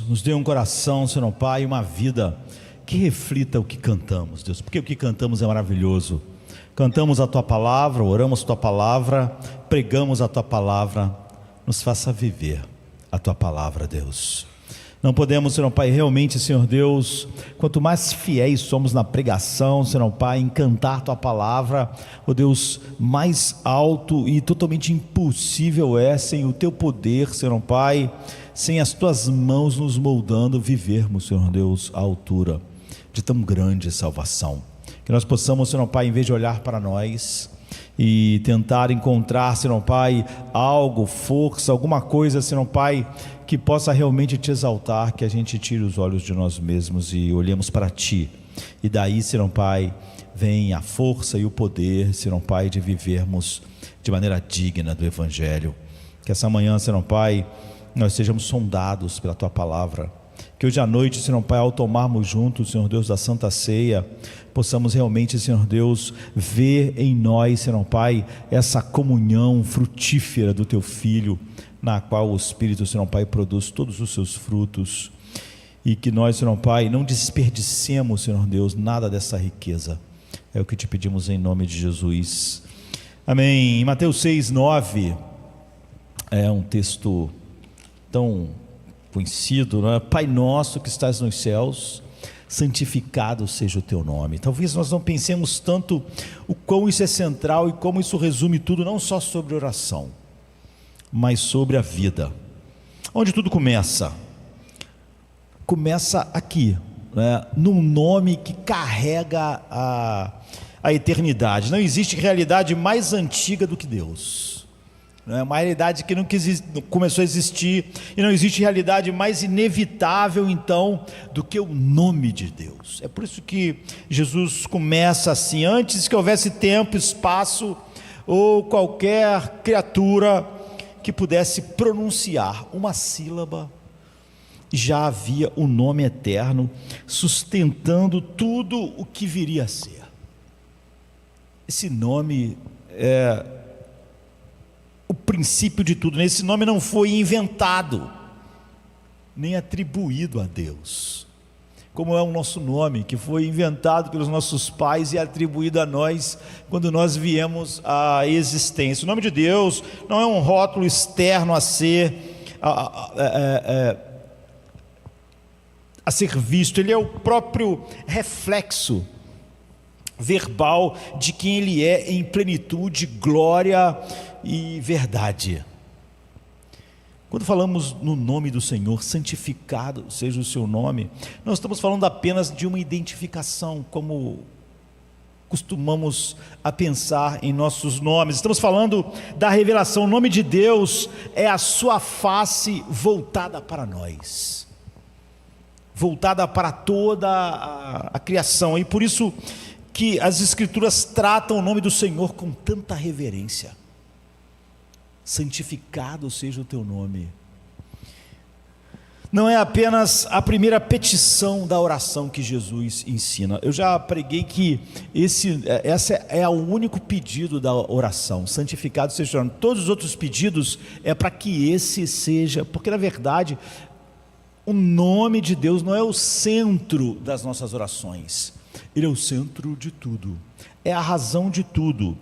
nos dê um coração, Senhor Pai, uma vida que reflita o que cantamos, Deus, porque o que cantamos é maravilhoso. Cantamos a Tua Palavra, oramos a Tua Palavra, pregamos a Tua Palavra, nos faça viver a Tua Palavra, Deus. Não podemos, Senhor Pai, realmente, Senhor Deus, quanto mais fiéis somos na pregação, Senhor Pai, em cantar Tua Palavra, ó Deus, mais alto e totalmente impossível é, sem o Teu poder, Senhor Pai, sem as Tuas mãos nos moldando, vivermos, Senhor Deus, à altura de tão grande salvação. Que nós possamos, Senhor Pai, em vez de olhar para nós e tentar encontrar, Senhor Pai, algo, força, alguma coisa, Senhor Pai, que possa realmente Te exaltar, que a gente tire os olhos de nós mesmos e olhemos para Ti, e daí, Senhor Pai, vem a força e o poder, Senhor Pai, de vivermos de maneira digna do Evangelho. Que essa manhã, Senhor Pai, nós sejamos sondados pela Tua Palavra, que hoje à noite, Senhor Pai, ao tomarmos juntos, Senhor Deus, da Santa Ceia, possamos realmente, Senhor Deus, ver em nós, Senhor Pai, essa comunhão frutífera do Teu Filho, na qual o Espírito, Senhor Pai, produz todos os seus frutos, e que nós, Senhor Pai, não desperdicemos, Senhor Deus, nada dessa riqueza. É o que Te pedimos em nome de Jesus, amém. Em Mateus 6:9, é um texto tão conhecido, não é? Pai nosso que estás nos céus, santificado seja o Teu nome. Talvez nós não pensemos tanto o quão isso é central e como isso resume tudo, não só sobre oração, mas sobre a vida. Onde tudo começa? Começa aqui, né? Num nome que carrega a eternidade. Não existe realidade mais antiga do que Deus, né? Uma realidade que não começou a existir, e não existe realidade mais inevitável então do que o nome de Deus. É por isso que Jesus começa assim: antes que houvesse tempo, espaço ou qualquer criatura que pudesse pronunciar uma sílaba, já havia o nome eterno sustentando tudo o que viria a ser. Esse nome é o princípio de tudo. Esse nome não foi inventado, nem atribuído a Deus, como é o nosso nome, que foi inventado pelos nossos pais e atribuído a nós quando nós viemos à existência. O nome de Deus não é um rótulo externo a ser visto, ele é o próprio reflexo verbal de quem Ele é em plenitude, glória e verdade. Quando falamos no nome do Senhor, santificado seja o Seu nome, não estamos falando apenas de uma identificação, como costumamos a pensar em nossos nomes. Estamos falando da revelação. O nome de Deus é a Sua face voltada para nós, voltada para toda a criação, e por isso que as Escrituras tratam o nome do Senhor com tanta reverência. Santificado seja o Teu nome. Não é apenas a primeira petição da oração que Jesus ensina. Eu já preguei que esse é o único pedido da oração: santificado seja o Teu nome. Todos os outros pedidos é para que esse seja, porque na verdade o nome de Deus não é o centro das nossas orações, Ele é o centro de tudo, é a razão de tudo.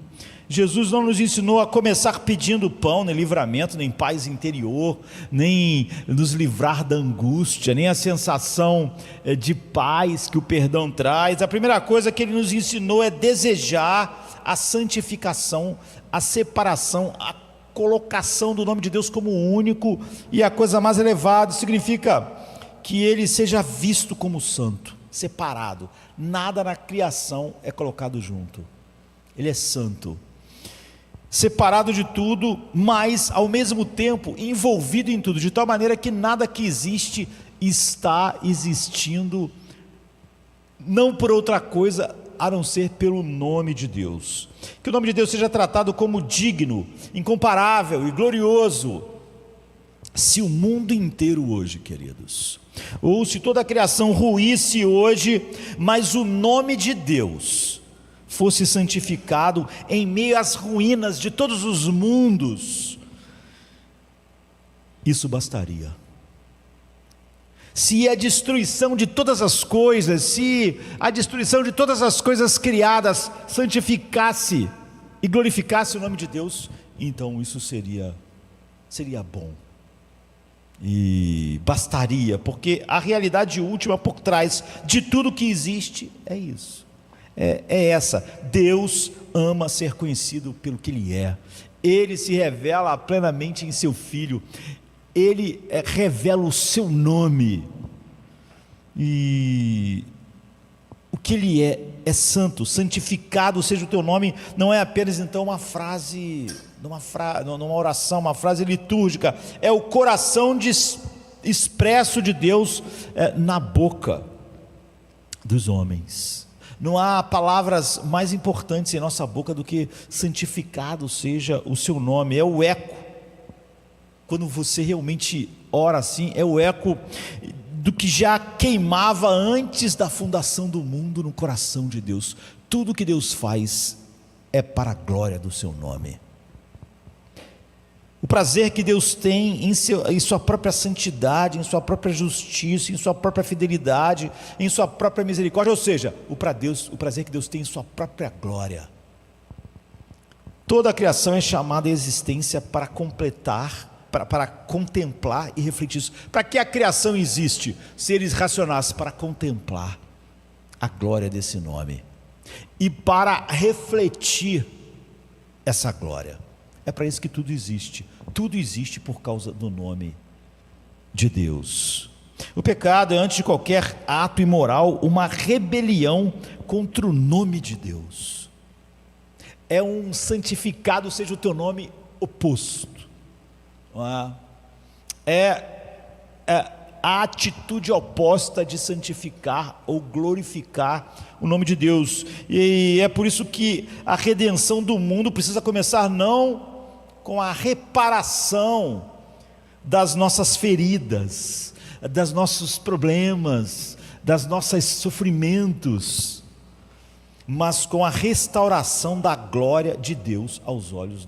Jesus não nos ensinou a começar pedindo pão, nem livramento, nem paz interior, nem nos livrar da angústia, nem a sensação de paz que o perdão traz. A primeira coisa que Ele nos ensinou é desejar a santificação, a separação, a colocação do nome de Deus como único e a coisa mais elevada. Significa que Ele seja visto como santo, separado. Nada na criação é colocado junto. Ele é santo, separado de tudo, mas ao mesmo tempo envolvido em tudo, de tal maneira que nada que existe está existindo não por outra coisa a não ser pelo nome de Deus. Que o nome de Deus seja tratado como digno, incomparável e glorioso. Se o mundo inteiro hoje, queridos, ou se toda a criação ruísse hoje, mas o nome de Deus fosse santificado em meio às ruínas de todos os mundos, isso bastaria. se a destruição de todas as coisas, se a destruição de todas as coisas criadas santificasse e glorificasse o nome de Deus, então isso seria bom. E bastaria, porque a realidade última por trás de tudo que existe é isso. É essa: Deus ama ser conhecido pelo que Ele é. Ele se revela plenamente em seu Filho. Ele revela o seu nome. E o que Ele é santo, santificado seja o teu nome. Não é apenas então uma frase, numa oração, uma frase litúrgica. É o coração expresso de Deus na boca dos homens. Não há palavras mais importantes em nossa boca do que santificado seja o seu nome. É o eco, quando você realmente ora assim, é o eco do que já queimava antes da fundação do mundo no coração de Deus. Tudo que Deus faz é para a glória do seu nome. O prazer que Deus tem em sua própria santidade, em sua própria justiça, em sua própria fidelidade, em sua própria misericórdia, ou seja, o prazer que Deus tem em sua própria glória. Toda a criação é chamada à existência para completar, para contemplar e refletir isso. Para que a criação existe? Seres racionais, para contemplar a glória desse nome e para refletir essa glória. É para isso que tudo existe. Tudo existe por causa do nome de Deus. O pecado é, antes de qualquer ato imoral, uma rebelião contra o nome de Deus. É um santificado seja o teu nome oposto. É a atitude oposta de santificar ou glorificar o nome de Deus. E é por isso que a redenção do mundo precisa começar não com a reparação das nossas feridas, dos nossos problemas, dos nossos sofrimentos, mas com a restauração da glória de Deus aos olhos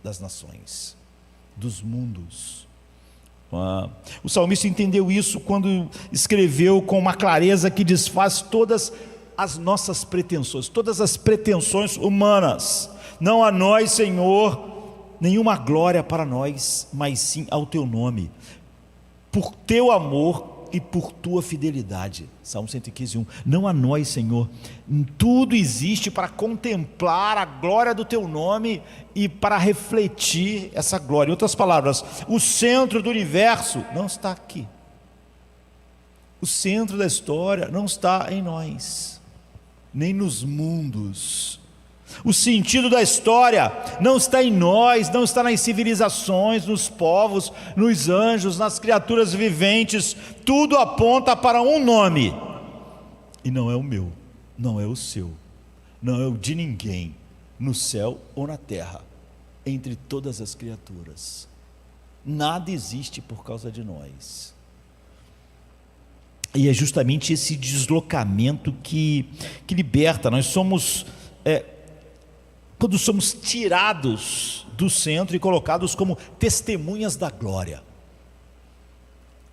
das nações, dos mundos. O salmista entendeu isso quando escreveu com uma clareza que desfaz todas as nossas pretensões, todas as pretensões humanas. Não a nós, Senhor, nenhuma glória para nós, mas sim ao teu nome, por teu amor e por tua fidelidade. Salmo 115:1. Não a nós, Senhor, tudo existe para contemplar a glória do teu nome e para refletir essa glória. Em outras palavras, o centro do universo não está aqui. O centro da história não está em nós, nem nos mundos. O sentido da história não está em nós, não está nas civilizações, nos povos, nos anjos, nas criaturas viventes. Tudo aponta para um nome, e não é o meu, não é o seu, não é o de ninguém, no céu ou na terra, entre todas as criaturas. Nada existe por causa de nós. E é justamente esse deslocamento que liberta. Nós somos quando somos tirados do centro e colocados como testemunhas da glória,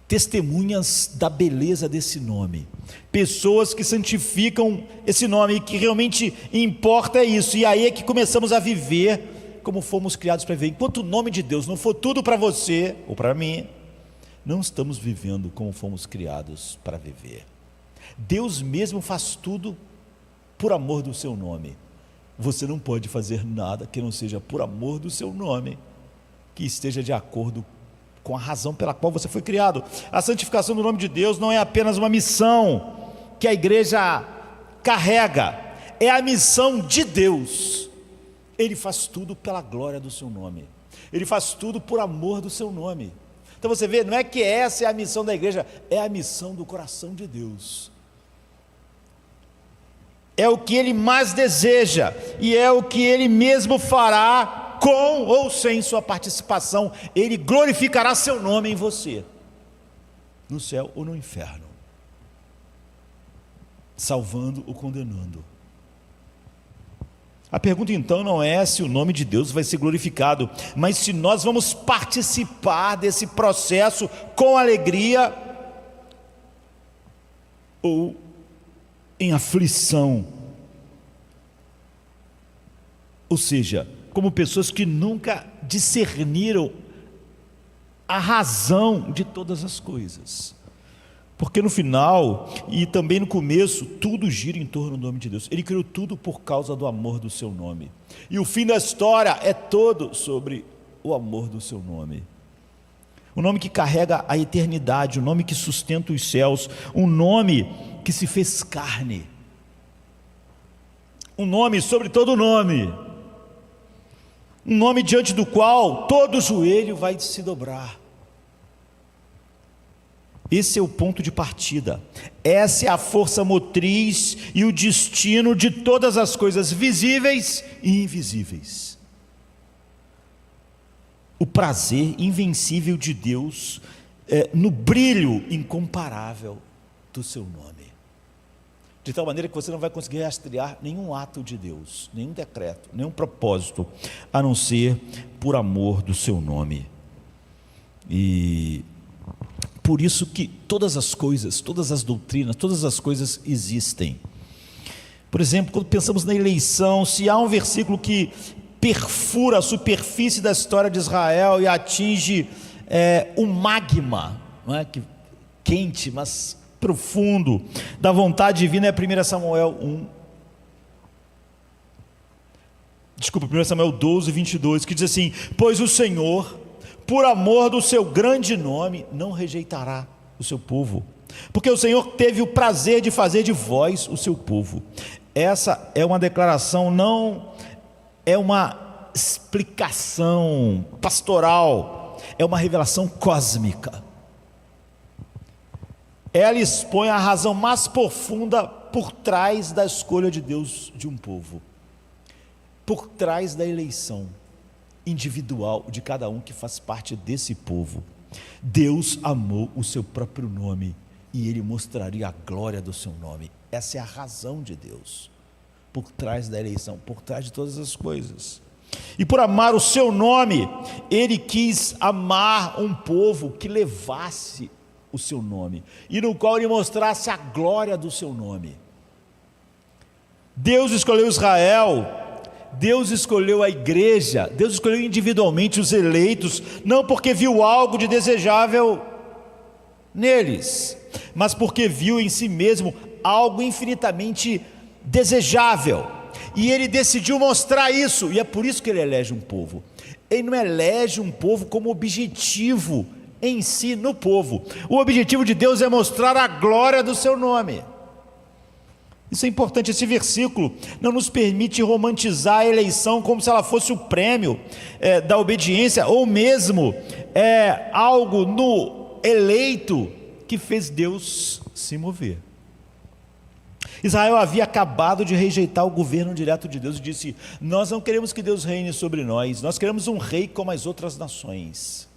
testemunhas da beleza desse nome, pessoas que santificam esse nome, e que realmente importa é isso. E aí é que começamos a viver como fomos criados para viver. Enquanto o nome de Deus não for tudo para você ou para mim, não estamos vivendo como fomos criados para viver. Deus mesmo faz tudo por amor do seu nome. Você não pode fazer nada que não seja por amor do seu nome, que esteja de acordo com a razão pela qual você foi criado. A santificação do nome de Deus não é apenas uma missão que a igreja carrega, é a missão de Deus. Ele faz tudo pela glória do seu nome, Ele faz tudo por amor do seu nome. Então você vê, não é que essa é a missão da igreja, é a missão do coração de Deus. É o que Ele mais deseja, e é o que Ele mesmo fará, com ou sem sua participação. Ele glorificará seu nome em você, no céu ou no inferno, salvando ou condenando. A pergunta então não é se o nome de Deus vai ser glorificado, mas se nós vamos participar desse processo com alegria ou em aflição. Ou seja, como pessoas que nunca discerniram a razão de todas as coisas. Porque no final, e também no começo, tudo gira em torno do nome de Deus. Ele criou tudo por causa do amor do seu nome. E o fim da história é todo sobre o amor do seu nome. O nome que carrega a eternidade, o nome que sustenta os céus, um nome que se fez carne. Um nome sobre todo nome. Um nome diante do qual todo joelho vai se dobrar. Esse é o ponto de partida. Essa é a força motriz e o destino de todas as coisas visíveis e invisíveis. O prazer invencível de Deus no brilho incomparável do seu nome. De tal maneira que você não vai conseguir rastrear nenhum ato de Deus, nenhum decreto, nenhum propósito, a não ser por amor do seu nome. E por isso que todas as coisas, todas as doutrinas, todas as coisas existem. Por exemplo, quando pensamos na eleição, se há um versículo que perfura a superfície da história de Israel e atinge o magma, não é? Quente, mas profundo, da vontade divina, é 1 Samuel 12, 22, que diz assim: pois o Senhor, por amor do seu grande nome, não rejeitará o seu povo, porque o Senhor teve o prazer de fazer de vós o seu povo. Essa é uma declaração, não é uma explicação pastoral, é uma revelação cósmica. Ela expõe a razão mais profunda por trás da escolha de Deus de um povo, por trás da eleição individual de cada um que faz parte desse povo. Deus amou o seu próprio nome e Ele mostraria a glória do seu nome. Essa é a razão de Deus por trás da eleição, por trás de todas as coisas. E por amar o seu nome, Ele quis amar um povo que levasse o seu nome, e no qual Ele mostrasse a glória do seu nome. Deus escolheu Israel, Deus escolheu a igreja, Deus escolheu individualmente os eleitos, não porque viu algo de desejável neles, mas porque viu em si mesmo algo infinitamente desejável, e Ele decidiu mostrar isso, e é por isso que Ele elege um povo. Ele não elege um povo como objetivo em si no povo. O objetivo de Deus é mostrar a glória do seu nome. Isso é importante. Esse versículo não nos permite romantizar a eleição como se ela fosse o prêmio da obediência, ou mesmo algo no eleito que fez Deus se mover. Israel havia acabado de rejeitar o governo direto de Deus e disse: nós não queremos que Deus reine sobre nós, nós queremos um rei como as outras nações.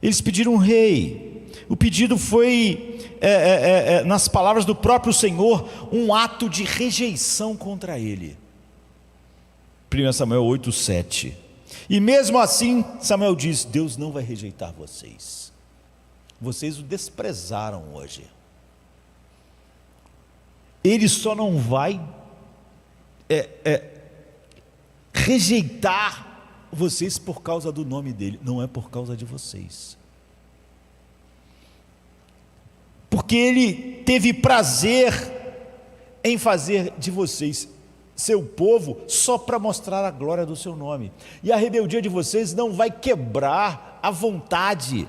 Eles pediram um rei. O pedido foi, nas palavras do próprio Senhor, um ato de rejeição contra Ele. 1 Samuel 8, 7. E mesmo assim, Samuel diz: Deus não vai rejeitar vocês. Vocês o desprezaram hoje. Ele só não vai rejeitar vocês por causa do nome dele, não é por causa de vocês, porque Ele teve prazer em fazer de vocês seu povo só para mostrar a glória do seu nome, e a rebeldia de vocês não vai quebrar a vontade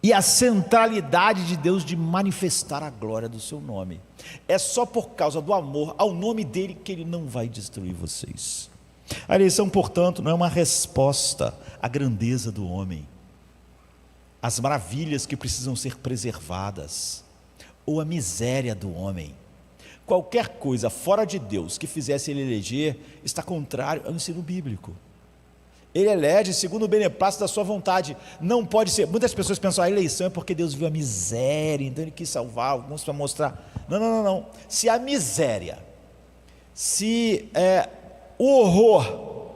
e a centralidade de Deus de manifestar a glória do seu nome. É só por causa do amor ao nome dele que Ele não vai destruir vocês. A eleição, portanto, não é uma resposta à grandeza do homem, às maravilhas que precisam ser preservadas, ou à miséria do homem. Qualquer coisa fora de Deus que fizesse ele eleger está contrário ao ensino bíblico. Ele elege segundo o beneplácito da sua vontade. Não pode ser. Muitas pessoas pensam: a eleição é porque Deus viu a miséria, então Ele quis salvar alguns para mostrar. Não. Se a miséria, se o horror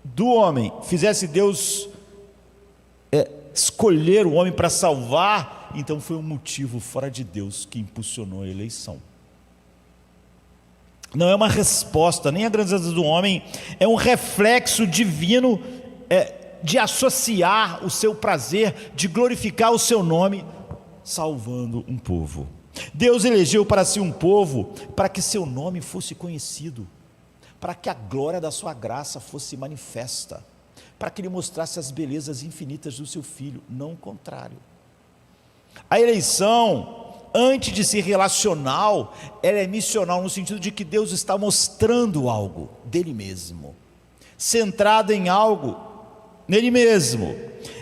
do homem fizesse Deus escolher o homem para salvar, então foi um motivo fora de Deus que impulsionou a eleição. Não é uma resposta, nem a grandeza do homem, é um reflexo divino de associar o seu prazer, de glorificar o seu nome, salvando um povo. Deus elegeu para si um povo, para que seu nome fosse conhecido, para que a glória da sua graça fosse manifesta, para que ele mostrasse as belezas infinitas do seu Filho, não o contrário. A eleição, antes de ser relacional, ela é missional, no sentido de que Deus está mostrando algo dele mesmo, centrado em algo nele mesmo.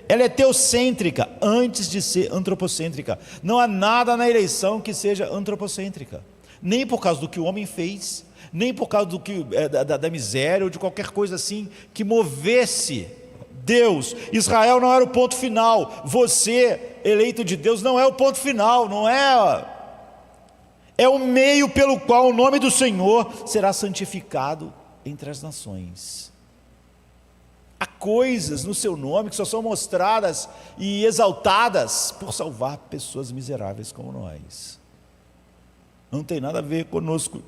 Ela é teocêntrica, antes de ser antropocêntrica. Não há nada na eleição que seja antropocêntrica, nem por causa do que o homem fez, nem por causa do que, da miséria, ou de qualquer coisa assim, que movesse Deus. Israel não era o ponto final, você, eleito de Deus, não é o ponto final, não é o meio pelo qual o nome do Senhor será santificado entre as nações. Há coisas no seu nome que só são mostradas e exaltadas por salvar pessoas miseráveis como nós. Não tem nada a ver conosco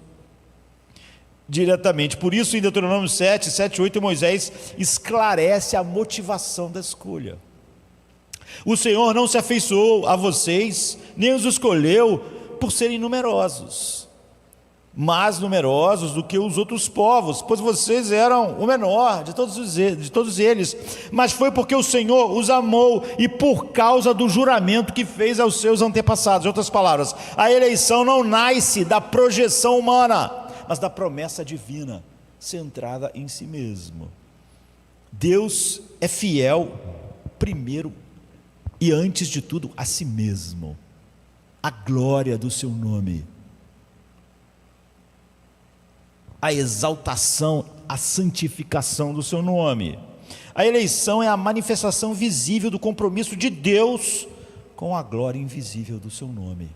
diretamente. Por isso, em Deuteronômio 7, 8, Moisés esclarece a motivação da escolha. O Senhor não se afeiçoou a vocês, nem os escolheu por serem numerosos, mais numerosos do que os outros povos, pois vocês eram o menor de todos eles, mas foi porque o Senhor os amou e por causa do juramento que fez aos seus antepassados. Em outras palavras, a eleição não nasce da projeção humana, mas da promessa divina, centrada em si mesmo. Deus é fiel primeiro e antes de tudo a si mesmo, a glória do seu nome, a exaltação, a santificação do seu nome. A eleição é a manifestação visível do compromisso de Deus com a glória invisível do seu nome.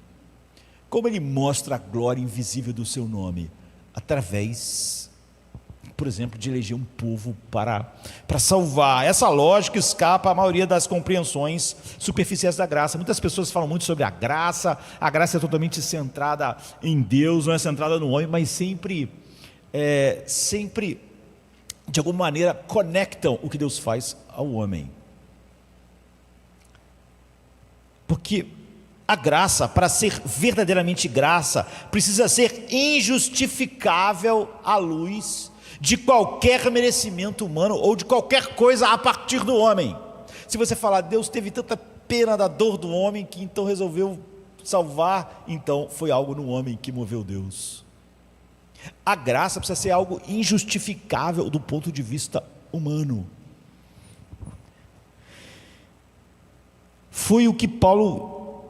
Como ele mostra a glória invisível do seu nome? Através, por exemplo, de eleger um povo para salvar. Essa lógica escapa à maioria das compreensões superficiais da graça. Muitas pessoas falam muito sobre a graça é totalmente centrada em Deus, não é centrada no homem, mas sempre de alguma maneira conectam o que Deus faz ao homem. Porque a graça, para ser verdadeiramente graça, precisa ser injustificável à luz de qualquer merecimento humano ou de qualquer coisa a partir do homem. Se você falar, Deus teve tanta pena da dor do homem que então resolveu salvar, então foi algo no homem que moveu Deus. A graça precisa ser algo injustificável do ponto de vista humano. Foi o que Paulo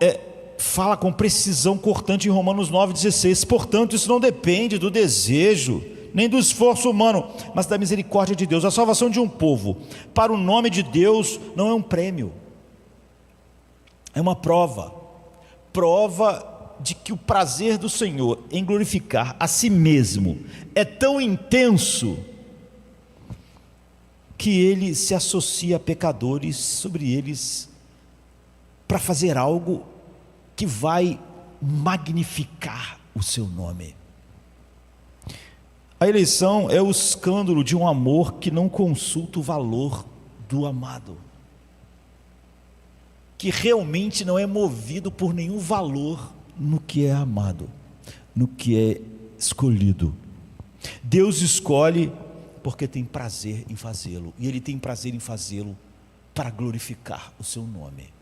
fala com precisão cortante em Romanos 9,16. Portanto, isso não depende do desejo, nem do esforço humano, mas da misericórdia de Deus. A salvação de um povo para o nome de Deus não é um prêmio, é uma prova de que o prazer do Senhor em glorificar a si mesmo é tão intenso que ele se associa a pecadores sobre eles para fazer algo que vai magnificar o seu nome. A eleição é o escândalo de um amor que não consulta o valor do amado, que realmente não é movido por nenhum valor no que é amado, no que é escolhido. Deus escolhe porque tem prazer em fazê-lo, e Ele tem prazer em fazê-lo para glorificar o seu nome.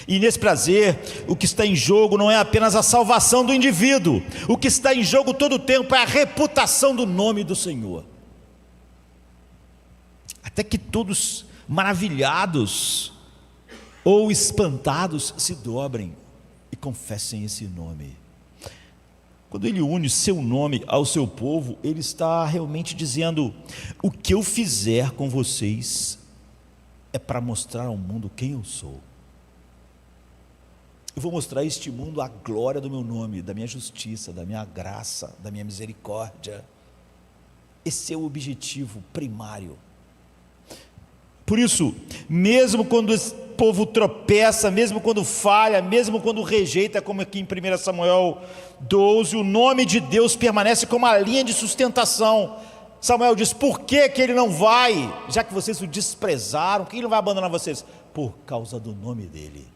E nesse prazer, o que está em jogo não é apenas a salvação do indivíduo, o que está em jogo todo o tempo é a reputação do nome do Senhor, até que todos maravilhados ou espantados se dobrem e confessem esse nome. Quando ele une seu nome ao seu povo, ele está realmente dizendo: o que eu fizer com vocês é para mostrar ao mundo quem eu sou. Eu vou mostrar a este mundo a glória do meu nome, da minha justiça, da minha graça, da minha misericórdia. Esse é o objetivo primário. Por isso, mesmo quando povo tropeça, mesmo quando falha, mesmo quando rejeita, como aqui em 1 Samuel 12, o nome de Deus permanece como a linha de sustentação. Samuel diz: por que ele não vai? Já que vocês o desprezaram, por que ele não vai abandonar vocês? Por causa do nome dele.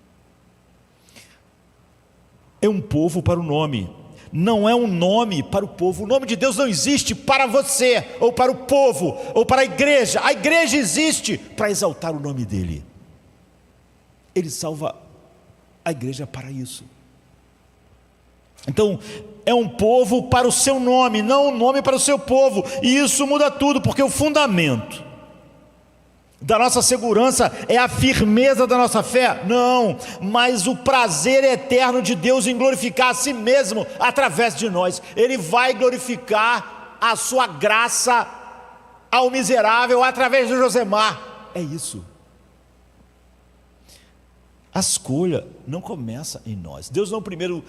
É um povo para o nome, não é um nome para o povo. O nome de Deus não existe para você, ou para o povo, ou para a igreja. A igreja existe para exaltar o nome dele. Ele salva a igreja para isso. Então, é um povo para o seu nome, não um nome para o seu povo. E isso muda tudo, porque o fundamento da nossa segurança é a firmeza da nossa fé? Não, mas o prazer eterno de Deus em glorificar a si mesmo através de nós. Ele vai glorificar a sua graça ao miserável através de Josemar. É isso. A escolha não começa em nós. Deus não primeiro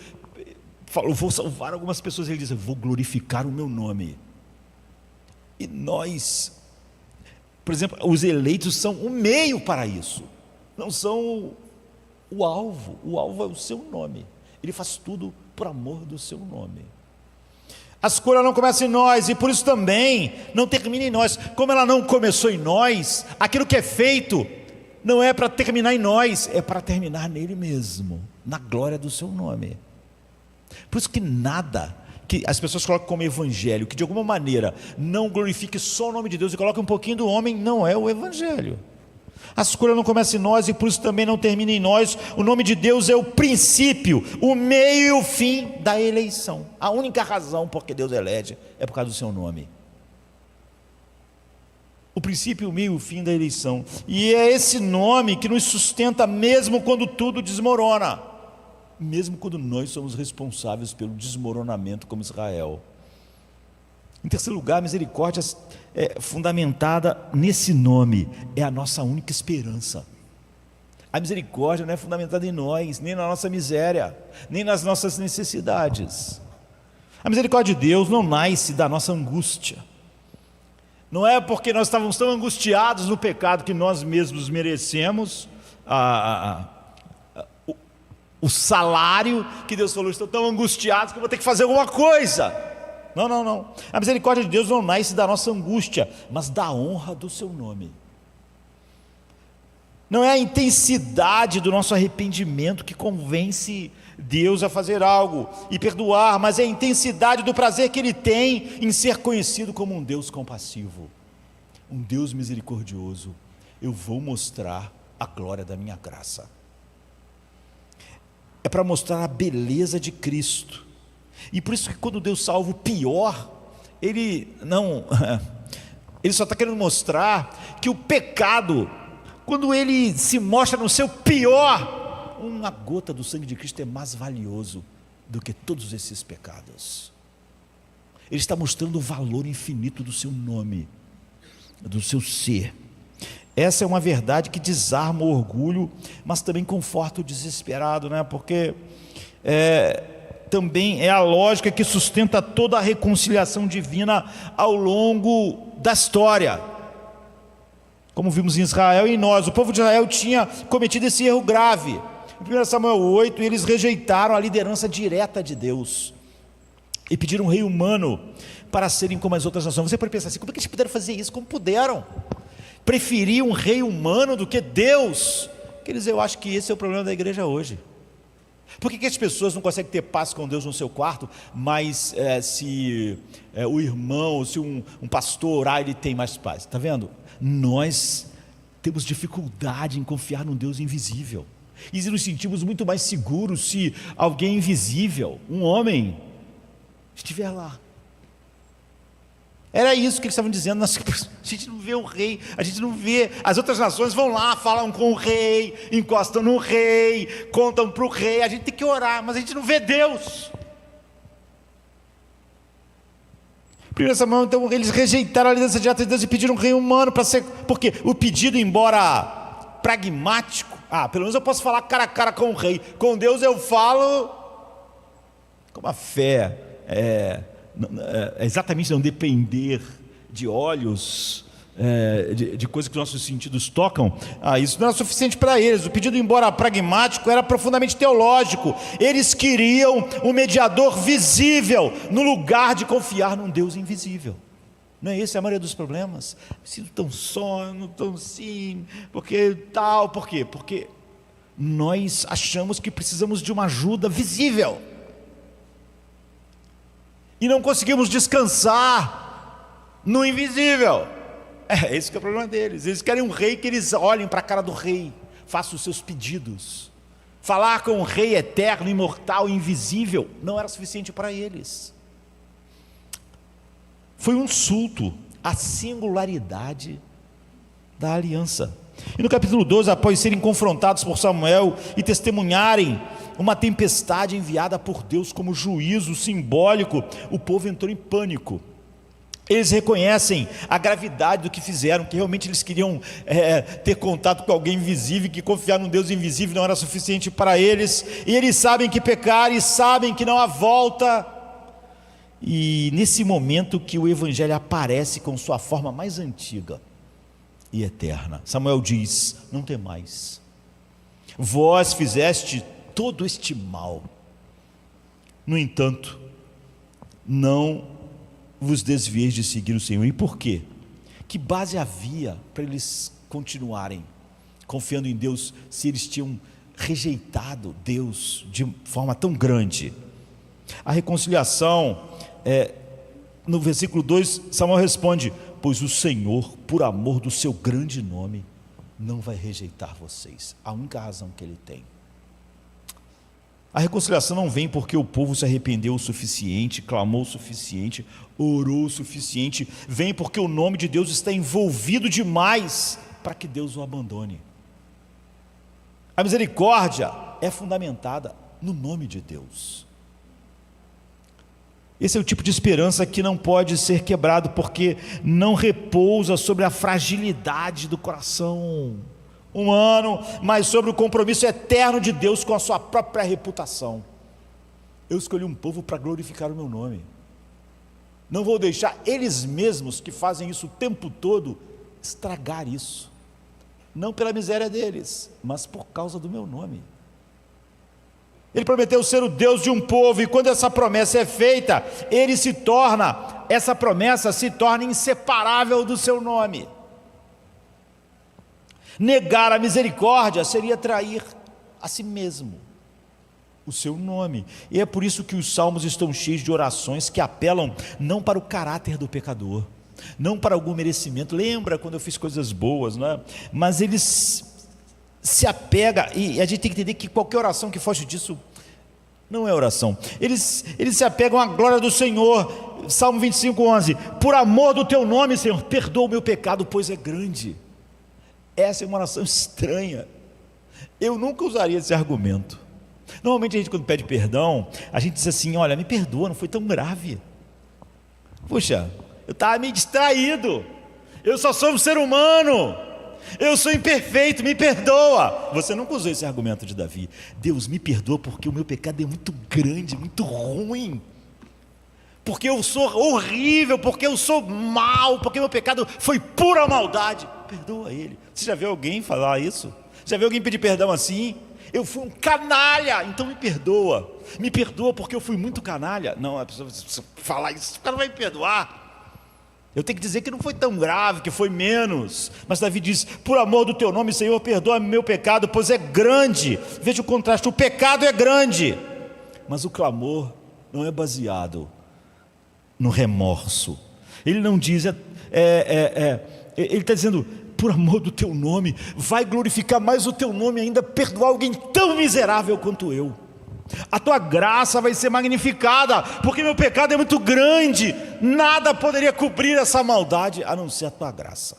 falou: vou salvar algumas pessoas. Ele diz: eu vou glorificar o meu nome. E nós, por exemplo, os eleitos são o meio para isso, não são o alvo. O alvo é o seu nome. Ele faz tudo por amor do seu nome. A escolha não começa em nós, e por isso também não termina em nós. Como ela não começou em nós, aquilo que é feito não é para terminar em nós, é para terminar nele mesmo, na glória do seu nome. Por isso que nada que as pessoas colocam como evangelho, que de alguma maneira não glorifique só o nome de Deus e coloque um pouquinho do homem, não é o evangelho. A escolha não começa em nós, e por isso também não termina em nós. O nome de Deus é o princípio, o meio e o fim da eleição. A única razão por que Deus elege é por causa do seu nome. O princípio, o meio e o fim da eleição. E é esse nome que nos sustenta mesmo quando tudo desmorona, mesmo quando nós somos responsáveis pelo desmoronamento, como Israel. Em terceiro lugar, a misericórdia é fundamentada nesse nome, é a nossa única esperança. A misericórdia não é fundamentada em nós, nem na nossa miséria, nem nas nossas necessidades. A misericórdia de Deus não nasce da nossa angústia. Não é porque nós estávamos tão angustiados no pecado que nós mesmos merecemos o salário que Deus falou: estou tão angustiado que eu vou ter que fazer alguma coisa. Não, não, não. A misericórdia de Deus não nasce da nossa angústia, mas da honra do seu nome. Não é a intensidade do nosso arrependimento que convence Deus a fazer algo e perdoar, mas é a intensidade do prazer que Ele tem em ser conhecido como um Deus compassivo, um Deus misericordioso. Eu vou mostrar a glória da minha graça. É para mostrar a beleza de Cristo. E por isso que quando Deus salva o pior, Ele só está querendo mostrar que o pecado, quando ele se mostra no seu pior, uma gota do sangue de Cristo é mais valioso do que todos esses pecados. Ele está mostrando o valor infinito do seu nome, do seu ser. Essa é uma verdade que desarma o orgulho, mas também conforta o desesperado, né? Porque também é a lógica que sustenta toda a reconciliação divina ao longo da história. Como vimos em Israel e em nós, o povo de Israel tinha cometido esse erro grave. Em 1 Samuel 8, eles rejeitaram a liderança direta de Deus e pediram um rei humano para serem como as outras nações. Você pode pensar assim: como é que eles puderam fazer isso? Como puderam preferir um rei humano do que Deus? Eu acho que esse é o problema da igreja hoje. Por que as pessoas não conseguem ter paz com Deus no seu quarto, mas se o irmão, se um pastor orar, ele tem mais paz? Está vendo? Nós temos dificuldade em confiar num Deus invisível, e nos sentimos muito mais seguros se alguém invisível, um homem, estiver lá. Era isso que eles estavam dizendo. A gente não vê o rei, a gente não vê. As outras nações vão lá, falam com o rei, encostam no rei, contam para o rei. A gente tem que orar, mas a gente não vê Deus. 1 Samuel, então, eles rejeitaram a liderança direta de Deus e pediram um rei humano para ser. Porque o pedido, embora pragmático, pelo menos eu posso falar cara a cara com o rei. Com Deus eu falo com a fé. Exatamente não depender de olhos, de coisas que nossos sentidos tocam, isso não era suficiente para eles. O pedido, embora pragmático, era profundamente teológico. Eles queriam um mediador visível, no lugar de confiar num Deus invisível. Não é esse a maioria dos problemas? Me sinto tão só, não tão assim, porque tal, por quê? Porque nós achamos que precisamos de uma ajuda visível, e não conseguimos descansar no invisível. Esse que é o problema deles. Eles querem um rei que eles olhem para a cara do rei, façam os seus pedidos. Falar com um rei eterno, imortal, invisível, não era suficiente para eles. Foi um insulto à singularidade da aliança. E no capítulo 12, após serem confrontados por Samuel e testemunharem uma tempestade enviada por Deus como juízo simbólico, o povo entrou em pânico. Eles reconhecem a gravidade do que fizeram, que realmente eles queriam ter contato com alguém invisível, que confiar num Deus invisível não era suficiente para eles, e eles sabem que pecaram e sabem que não há volta. E nesse momento que o evangelho aparece com sua forma mais antiga e eterna, Samuel diz: não temais, vós fizeste todo este mal, no entanto, não vos desvieis de seguir o Senhor. E por quê? Que base havia para eles continuarem confiando em Deus, se eles tinham rejeitado Deus de forma tão grande? A reconciliação, no versículo 2, Samuel responde: pois o Senhor, por amor do seu grande nome, não vai rejeitar vocês. A única razão que ele tem. A reconciliação não vem porque o povo se arrependeu o suficiente, clamou o suficiente, orou o suficiente. Vem porque o nome de Deus está envolvido demais para que Deus o abandone. A misericórdia é fundamentada no nome de Deus. Esse é o tipo de esperança que não pode ser quebrado, porque não repousa sobre a fragilidade do coração humano, mas sobre o compromisso eterno de Deus com a sua própria reputação. Eu escolhi um povo para glorificar o meu nome. Não vou deixar eles mesmos, que fazem isso o tempo todo, estragar isso. Não pela miséria deles, mas por causa do meu nome. Ele prometeu ser o Deus de um povo, e quando essa promessa é feita, essa promessa se torna inseparável do seu nome. Negar a misericórdia seria trair a si mesmo, o seu nome. E é por isso que os salmos estão cheios de orações que apelam não para o caráter do pecador, não para algum merecimento. Lembra quando eu fiz coisas boas, não é? Mas eles se apega, e a gente tem que entender que qualquer oração que foge disso não é oração. Eles se apegam à glória do Senhor. Salmo 25:11, por amor do teu nome, Senhor, perdoa o meu pecado, pois é grande. Essa é uma oração estranha. Eu nunca usaria esse argumento. Normalmente a gente, quando pede perdão, a gente diz assim: olha, me perdoa, não foi tão grave. Puxa, eu estava meio distraído, eu só sou um ser humano, eu sou imperfeito, me perdoa. Você nunca usou esse argumento de Davi: Deus, me perdoa porque o meu pecado é muito grande, muito ruim, porque eu sou horrível, porque eu sou mau, porque meu pecado foi pura maldade. Perdoa ele. Você já viu alguém falar isso? Já viu alguém pedir perdão assim? Eu fui um canalha, então me perdoa. Me perdoa porque eu fui muito canalha. Não, a pessoa falar isso, o cara vai me perdoar. Eu tenho que dizer que não foi tão grave, que foi menos. Mas Davi diz: por amor do teu nome, Senhor, perdoa meu pecado, pois é grande. Veja o contraste: o pecado é grande, mas o clamor não é baseado no remorso. Ele não diz, ele está dizendo: por amor do teu nome, vai glorificar mais o teu nome ainda, perdoar alguém tão miserável quanto eu. A tua graça vai ser magnificada, porque meu pecado é muito grande, nada poderia cobrir essa maldade, a não ser a tua graça,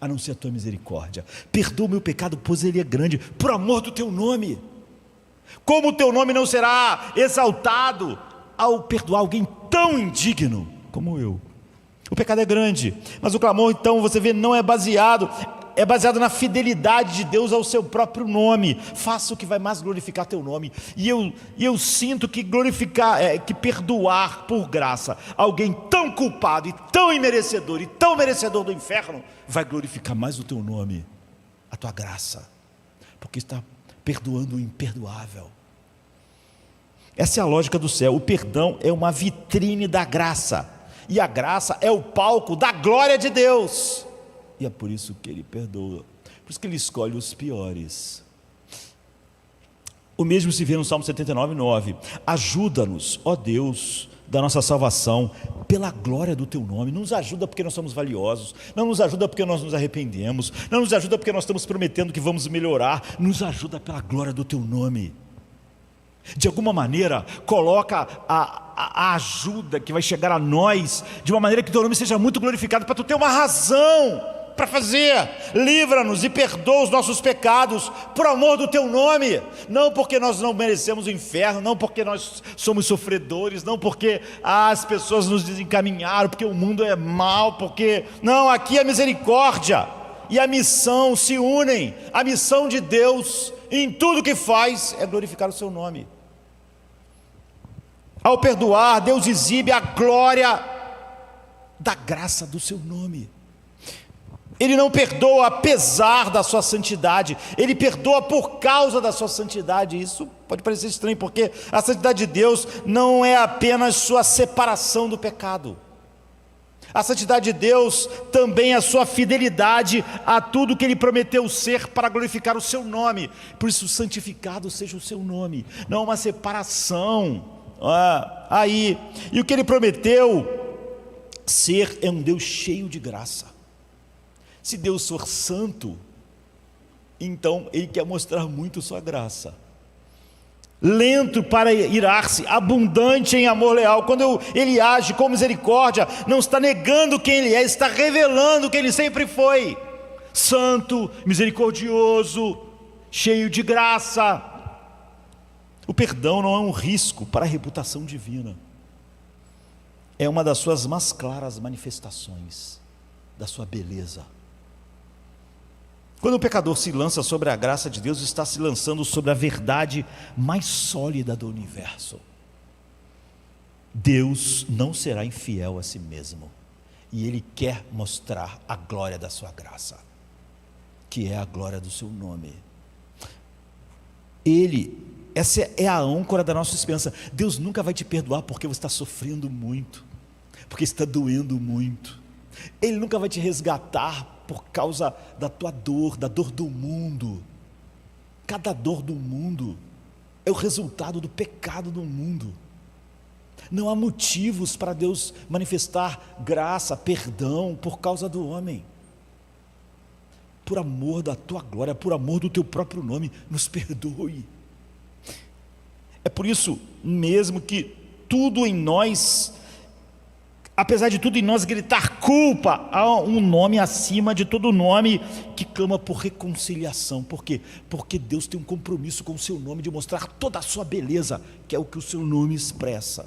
a não ser a tua misericórdia. Perdoa o meu pecado, pois ele é grande, por amor do teu nome. Como o teu nome não será exaltado ao perdoar alguém tão indigno como eu? O pecado é grande, mas o clamor, então, você vê, não é baseado é baseado na fidelidade de Deus ao seu próprio nome. Faça o que vai mais glorificar teu nome. E eu sinto que que perdoar por graça alguém tão culpado e tão imerecedor e tão merecedor do inferno vai glorificar mais o teu nome, a tua graça, porque está perdoando o imperdoável. Essa é a lógica do céu. O perdão é uma vitrine da graça, e a graça é o palco da glória de Deus, e é por isso que Ele perdoa, por isso que Ele escolhe os piores. O mesmo se vê no Salmo 79:9. Ajuda-nos, ó Deus da nossa salvação, pela glória do teu nome. Não nos ajuda porque nós somos valiosos, não nos ajuda porque nós nos arrependemos, não nos ajuda porque nós estamos prometendo que vamos melhorar, nos ajuda pela glória do teu nome. De alguma maneira, coloca a ajuda que vai chegar a nós, de uma maneira que teu nome seja muito glorificado, para tu ter uma razão para fazer. Livra-nos e perdoa os nossos pecados, por amor do teu nome, não porque nós não merecemos o inferno, não porque nós somos sofredores, não porque as pessoas nos desencaminharam, porque o mundo é mau, não, aqui a misericórdia e a missão se unem. A missão de Deus em tudo que faz é glorificar o seu nome. Ao perdoar, Deus exibe a glória da graça do seu nome. Ele não perdoa apesar da sua santidade, Ele perdoa por causa da sua santidade. Isso pode parecer estranho, porque a santidade de Deus não é apenas sua separação do pecado. A santidade de Deus também é a sua fidelidade a tudo que Ele prometeu ser para glorificar o seu nome. Por isso, santificado seja o seu nome. Não é uma separação aí. E o que Ele prometeu ser é um Deus cheio de graça. Se Deus for santo, então Ele quer mostrar muito sua graça. Lento para irar-se, abundante em amor leal. Quando Ele age com misericórdia, não está negando quem Ele é, está revelando quem Ele sempre foi: santo, misericordioso, cheio de graça. O perdão não é um risco para a reputação divina, é uma das suas mais claras manifestações da sua beleza. Quando o pecador se lança sobre a graça de Deus, está se lançando sobre a verdade mais sólida do universo. Deus não será infiel a si mesmo, e Ele quer mostrar a glória da sua graça, que é a glória do seu nome. Essa é a âncora da nossa esperança. Deus nunca vai te perdoar porque você está sofrendo muito, porque está doendo muito. Ele nunca vai te resgatar por causa da tua dor, da dor do mundo. Cada dor do mundo é o resultado do pecado do mundo. Não há motivos para Deus manifestar graça, perdão por causa do homem. Por amor da tua glória, por amor do teu próprio nome, nos perdoe. É por isso mesmo que tudo em nós, apesar de tudo em nós gritar culpa, há um nome acima de todo nome que clama por reconciliação. Por quê? Porque Deus tem um compromisso com o seu nome de mostrar toda a sua beleza, que é o que o seu nome expressa.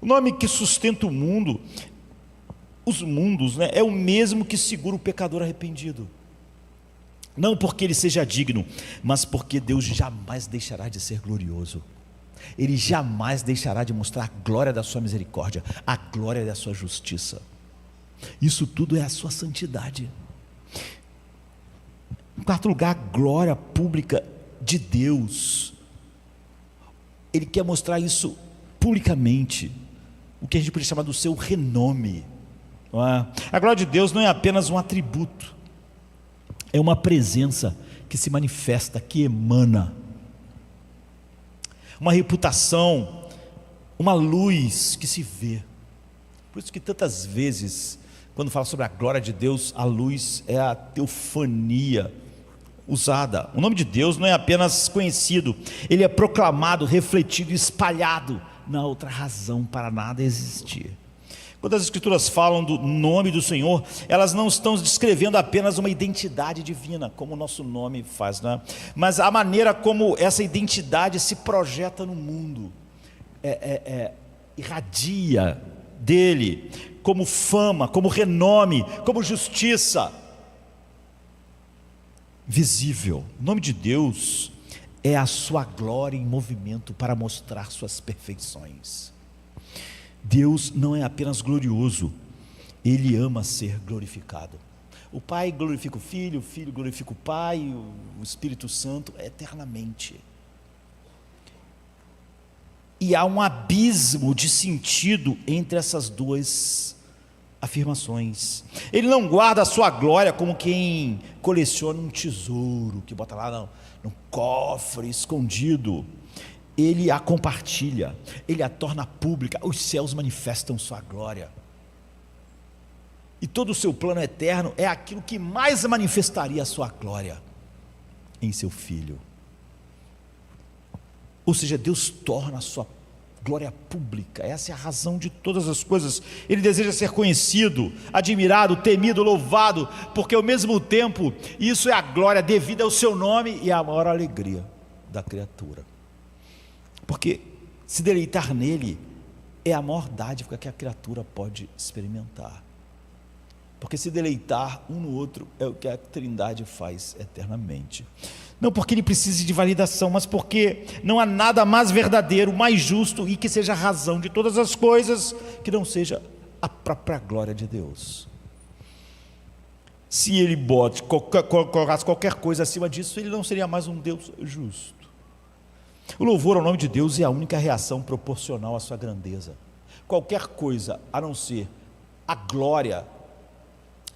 O nome que sustenta o mundo, os mundos, é o mesmo que segura o pecador arrependido. Não porque ele seja digno, mas porque Deus jamais deixará de ser glorioso. Ele jamais deixará de mostrar a glória da sua misericórdia, a glória da sua justiça. Isso tudo é a sua santidade. Em quarto lugar, a glória pública de Deus. Ele quer mostrar isso publicamente, o que a gente poderia chamar do seu renome. A glória de Deus não é apenas um atributo, é uma presença que se manifesta, que emana, uma reputação, uma luz que se vê. Por isso que tantas vezes, quando fala sobre a glória de Deus, a luz é a teofania usada. O nome de Deus não é apenas conhecido, ele é proclamado, refletido, espalhado. Não há outra razão para nada existir. Quando as escrituras falam do nome do Senhor, elas não estão descrevendo apenas uma identidade divina, como o nosso nome faz, mas a maneira como essa identidade se projeta no mundo, irradia dele, como fama, como renome, como justiça. visível. O nome de Deus é a sua glória em movimento para mostrar suas perfeições. Deus não é apenas glorioso, Ele ama ser glorificado. O Pai glorifica o Filho glorifica o Pai, o Espírito Santo eternamente. E há um abismo de sentido entre essas duas afirmações. Ele não guarda a sua glória como quem coleciona um tesouro, que bota lá num cofre escondido. Ele a compartilha, ele a torna pública, os céus manifestam sua glória. E todo o seu plano eterno é aquilo que mais manifestaria a sua glória em seu Filho. Ou seja, Deus torna a sua glória pública. Essa é a razão de todas as coisas. Ele deseja ser conhecido, admirado, temido, louvado, porque ao mesmo tempo isso é a glória devida ao seu nome e a maior alegria da criatura. Porque se deleitar nele é a maior dádiva que a criatura pode experimentar. Porque se deleitar um no outro é o que a Trindade faz eternamente. Não porque ele precise de validação, mas porque não há nada mais verdadeiro, mais justo e que seja a razão de todas as coisas que não seja a própria glória de Deus. Se ele colocasse qualquer coisa acima disso, ele não seria mais um Deus justo. O louvor ao nome de Deus é a única reação proporcional à sua grandeza. Qualquer coisa a não ser a glória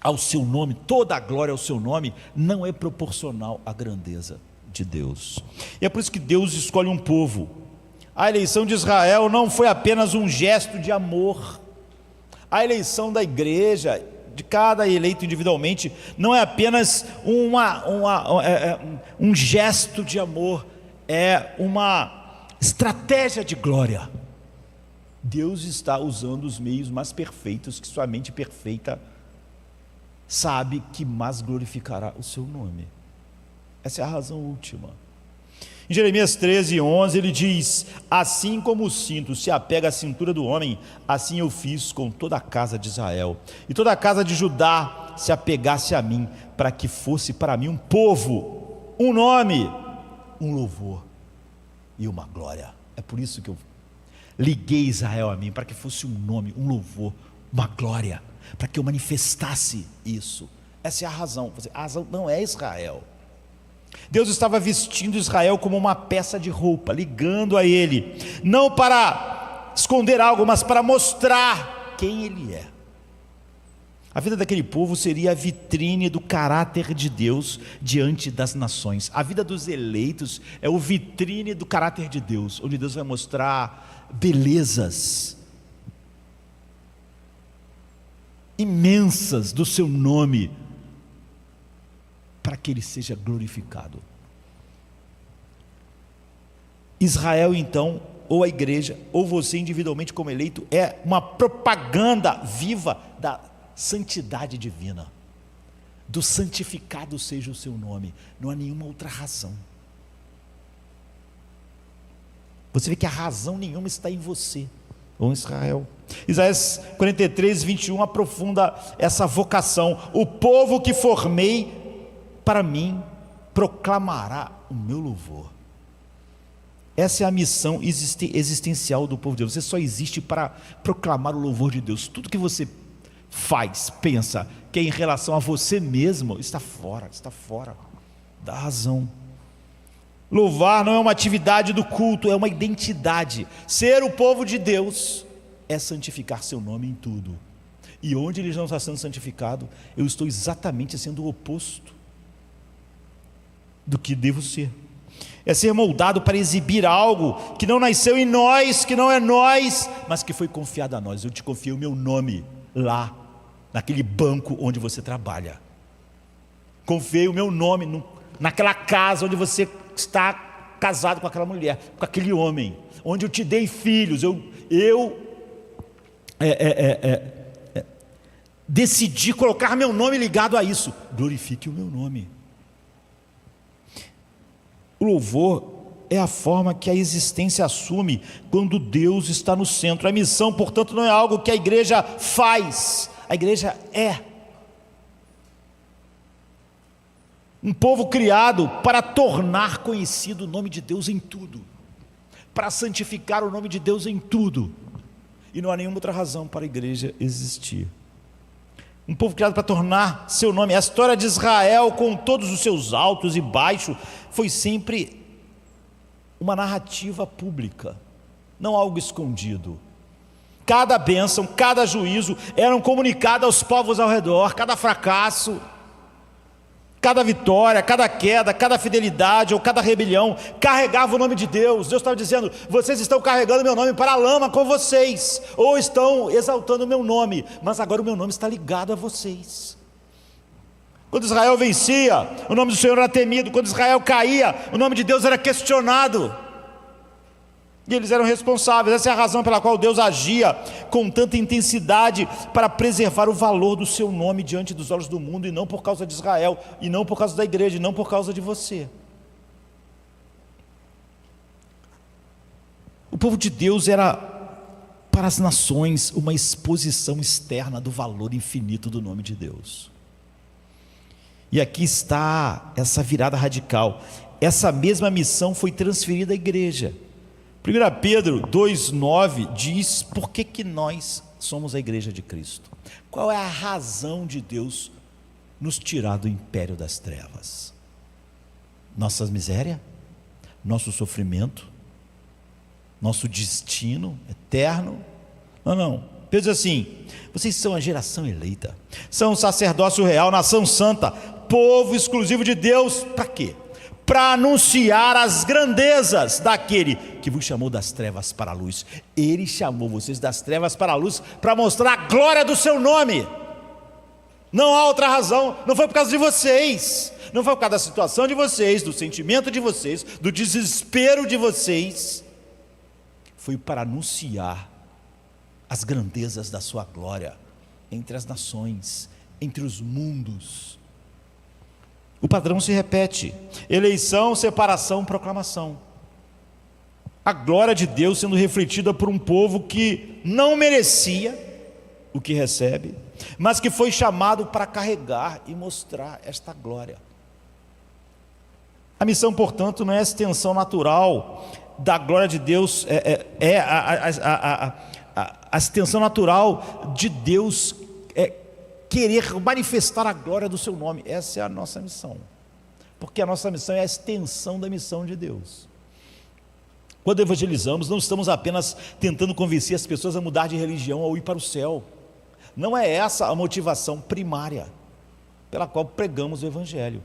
ao seu nome, toda a glória ao seu nome, não é proporcional à grandeza de Deus. E é por isso que Deus escolhe um povo. A eleição de Israel não foi apenas um gesto de amor. A eleição da igreja, de cada eleito individualmente, não é apenas um gesto de amor, é uma estratégia de glória. Deus está usando os meios mais perfeitos que sua mente perfeita sabe que mais glorificará o seu nome. Essa é a razão última. Em Jeremias 13:11 ele diz: assim como o cinto se apega à cintura do homem, assim eu fiz com toda a casa de Israel, e toda a casa de Judá se apegasse a mim, para que fosse para mim um povo, um nome, um louvor e uma glória. É por isso que eu liguei Israel a mim, para que fosse um nome, um louvor, uma glória, para que eu manifestasse isso. Essa é a razão. A razão não é Israel. Deus estava vestindo Israel como uma peça de roupa, ligando a ele, não para esconder algo, mas para mostrar quem ele é. A vida daquele povo seria a vitrine do caráter de Deus diante das nações. A vida dos eleitos é o vitrine do caráter de Deus, onde Deus vai mostrar belezas imensas do seu nome, para que ele seja glorificado. Israel então, ou a igreja, ou você individualmente como eleito, é uma propaganda viva da santidade divina, do santificado seja o seu nome. Não há nenhuma outra razão. Você vê que a razão nenhuma está em você ou em Israel. Isaías 43:21 aprofunda essa vocação: o povo que formei para mim proclamará o meu louvor. Essa é a missão existencial do povo de Deus. Você só existe para proclamar o louvor de Deus. Tudo que você faz, pensa, que é em relação a você mesmo, está fora da razão. Louvar não é uma atividade do culto, é uma identidade. Ser o povo de Deus é santificar seu nome em tudo. E onde ele não está sendo santificado, eu estou exatamente sendo o oposto do que devo ser. É ser moldado para exibir algo que não nasceu em nós, que não é nós, mas que foi confiado a nós. Eu te confiei o meu nome lá, naquele banco onde você trabalha. Confiei o meu nome naquela casa onde você está casado com aquela mulher, com aquele homem, onde eu te dei filhos. Eu decidi colocar meu nome ligado a isso. Glorifique o meu nome. O louvor é a forma que a existência assume quando Deus está no centro. A missão, portanto, não é algo que a igreja faz, a igreja é. Um povo criado para tornar conhecido o nome de Deus em tudo, para santificar o nome de Deus em tudo, e não há nenhuma outra razão para a igreja existir. Um povo criado para tornar seu nome. A história de Israel, com todos os seus altos e baixos, foi sempre uma narrativa pública, não algo escondido. Cada bênção, cada juízo eram comunicados aos povos ao redor, cada fracasso, cada vitória, cada queda, cada fidelidade ou cada rebelião carregava o nome de Deus. Deus estava dizendo: vocês estão carregando meu nome para a lama com vocês, ou estão exaltando o meu nome, mas agora o meu nome está ligado a vocês. Quando Israel vencia, o nome do Senhor era temido. Quando Israel caía, o nome de Deus era questionado, e eles eram responsáveis. Essa é a razão pela qual Deus agia com tanta intensidade para preservar o valor do seu nome diante dos olhos do mundo, e não por causa de Israel, e não por causa da igreja, e não por causa de você. O povo de Deus era para as nações uma exposição externa do valor infinito do nome de Deus. E aqui está essa virada radical. Essa mesma missão foi transferida à igreja. 1 Pedro 2,9 diz por que nós somos a igreja de Cristo. Qual é a razão de Deus nos tirar do império das trevas? Nossa miséria? Nosso sofrimento? Nosso destino eterno? Não. Pedro diz assim: vocês são a geração eleita, são um sacerdócio real, nação santa, povo exclusivo de Deus. Para quê? Para anunciar as grandezas daquele que vos chamou das trevas para a luz. Ele chamou vocês das trevas para a luz para mostrar a glória do seu nome. Não há outra razão. Não foi por causa de vocês, não foi por causa da situação de vocês, do sentimento de vocês, do desespero de vocês. Foi para anunciar as grandezas da sua glória entre as nações, entre os mundos. O padrão se repete: eleição, separação, proclamação. A glória de Deus sendo refletida por um povo que não merecia o que recebe, mas que foi chamado para carregar e mostrar esta glória. A missão, portanto, não é a extensão natural da glória de Deus, a extensão natural de Deus querer manifestar a glória do seu nome. Essa é a nossa missão, porque a nossa missão é a extensão da missão de Deus. Quando evangelizamos, não estamos apenas tentando convencer as pessoas a mudar de religião ou ir para o céu. Não é essa a motivação primária pela qual pregamos o evangelho.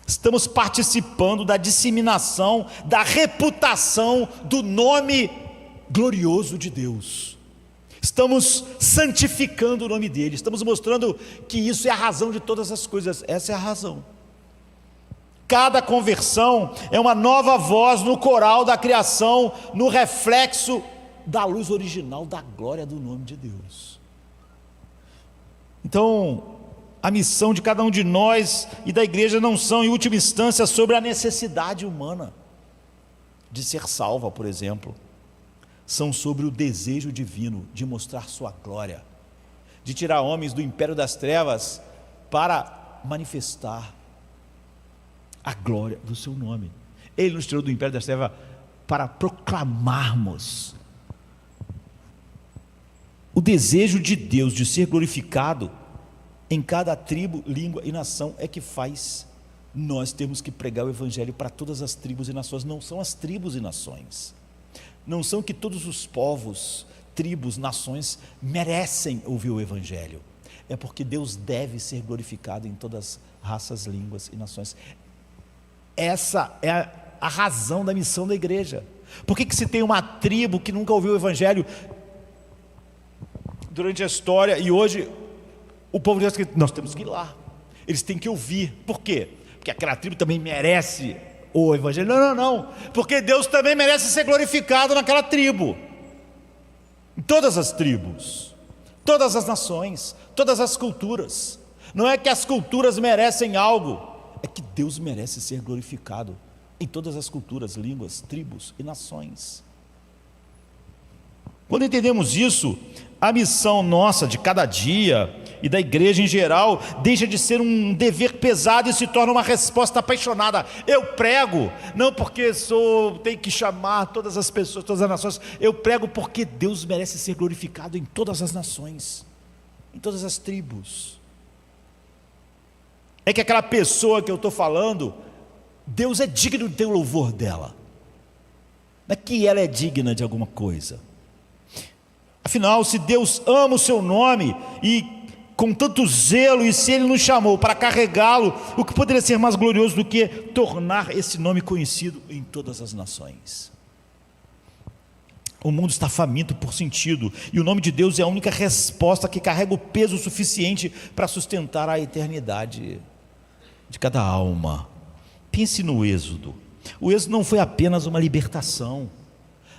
Estamos participando da disseminação da reputação do nome glorioso de Deus. Estamos santificando o nome dele, estamos mostrando que isso é a razão de todas as coisas. Essa é a razão. Cada conversão é uma nova voz no coral da criação, no reflexo da luz original da glória do nome de Deus. Então, a missão de cada um de nós e da igreja não são, em última instância, sobre a necessidade humana de ser salva, por exemplo. São sobre o desejo divino de mostrar sua glória, de tirar homens do império das trevas para manifestar a glória do seu nome. Ele nos tirou do império das trevas para proclamarmos o desejo de Deus de ser glorificado em cada tribo, língua e nação. É que faz nós termos que pregar o evangelho para todas as tribos e nações. Não são as tribos e nações, não são que todos os povos, tribos, nações merecem ouvir o evangelho. É porque Deus deve ser glorificado em todas as raças, línguas e nações. Essa é a razão da missão da igreja. Por que se tem uma tribo que nunca ouviu o evangelho durante a história, e hoje o povo diz que nós temos que ir lá, eles têm que ouvir? Por quê? Porque aquela tribo também merece o evangelho? Não, porque Deus também merece ser glorificado naquela tribo, em todas as tribos, todas as nações, todas as culturas. Não é que as culturas merecem algo, é que Deus merece ser glorificado em todas as culturas, línguas, tribos e nações. Quando entendemos isso, a missão nossa de cada dia e da igreja em geral deixa de ser um dever pesado e se torna uma resposta apaixonada. Eu prego, não porque tenho que chamar todas as pessoas, todas as nações. Eu prego porque Deus merece ser glorificado em todas as nações, em todas as tribos. É que aquela pessoa que eu estou falando, Deus é digno de ter o louvor dela. Não é que ela é digna de alguma coisa. Afinal, se Deus ama o seu nome e com tanto zelo, e se Ele nos chamou para carregá-lo, o que poderia ser mais glorioso do que tornar esse nome conhecido em todas as nações? O mundo está faminto por sentido, e o nome de Deus é a única resposta que carrega o peso suficiente para sustentar a eternidade de cada alma. Pense no Êxodo. O Êxodo não foi apenas uma libertação.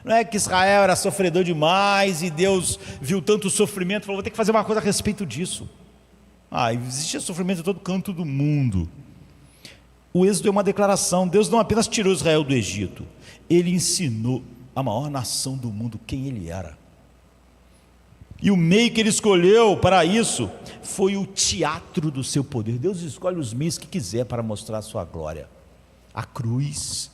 Não é que Israel era sofredor demais e Deus viu tanto sofrimento e falou: vou ter que fazer uma coisa a respeito disso. Existe sofrimento em todo canto do mundo. O Êxodo é uma declaração. Deus não apenas tirou Israel do Egito, Ele ensinou a maior nação do mundo quem Ele era. E o meio que Ele escolheu para isso foi o teatro do seu poder. Deus escolhe os meios que quiser para mostrar a sua glória. A cruz.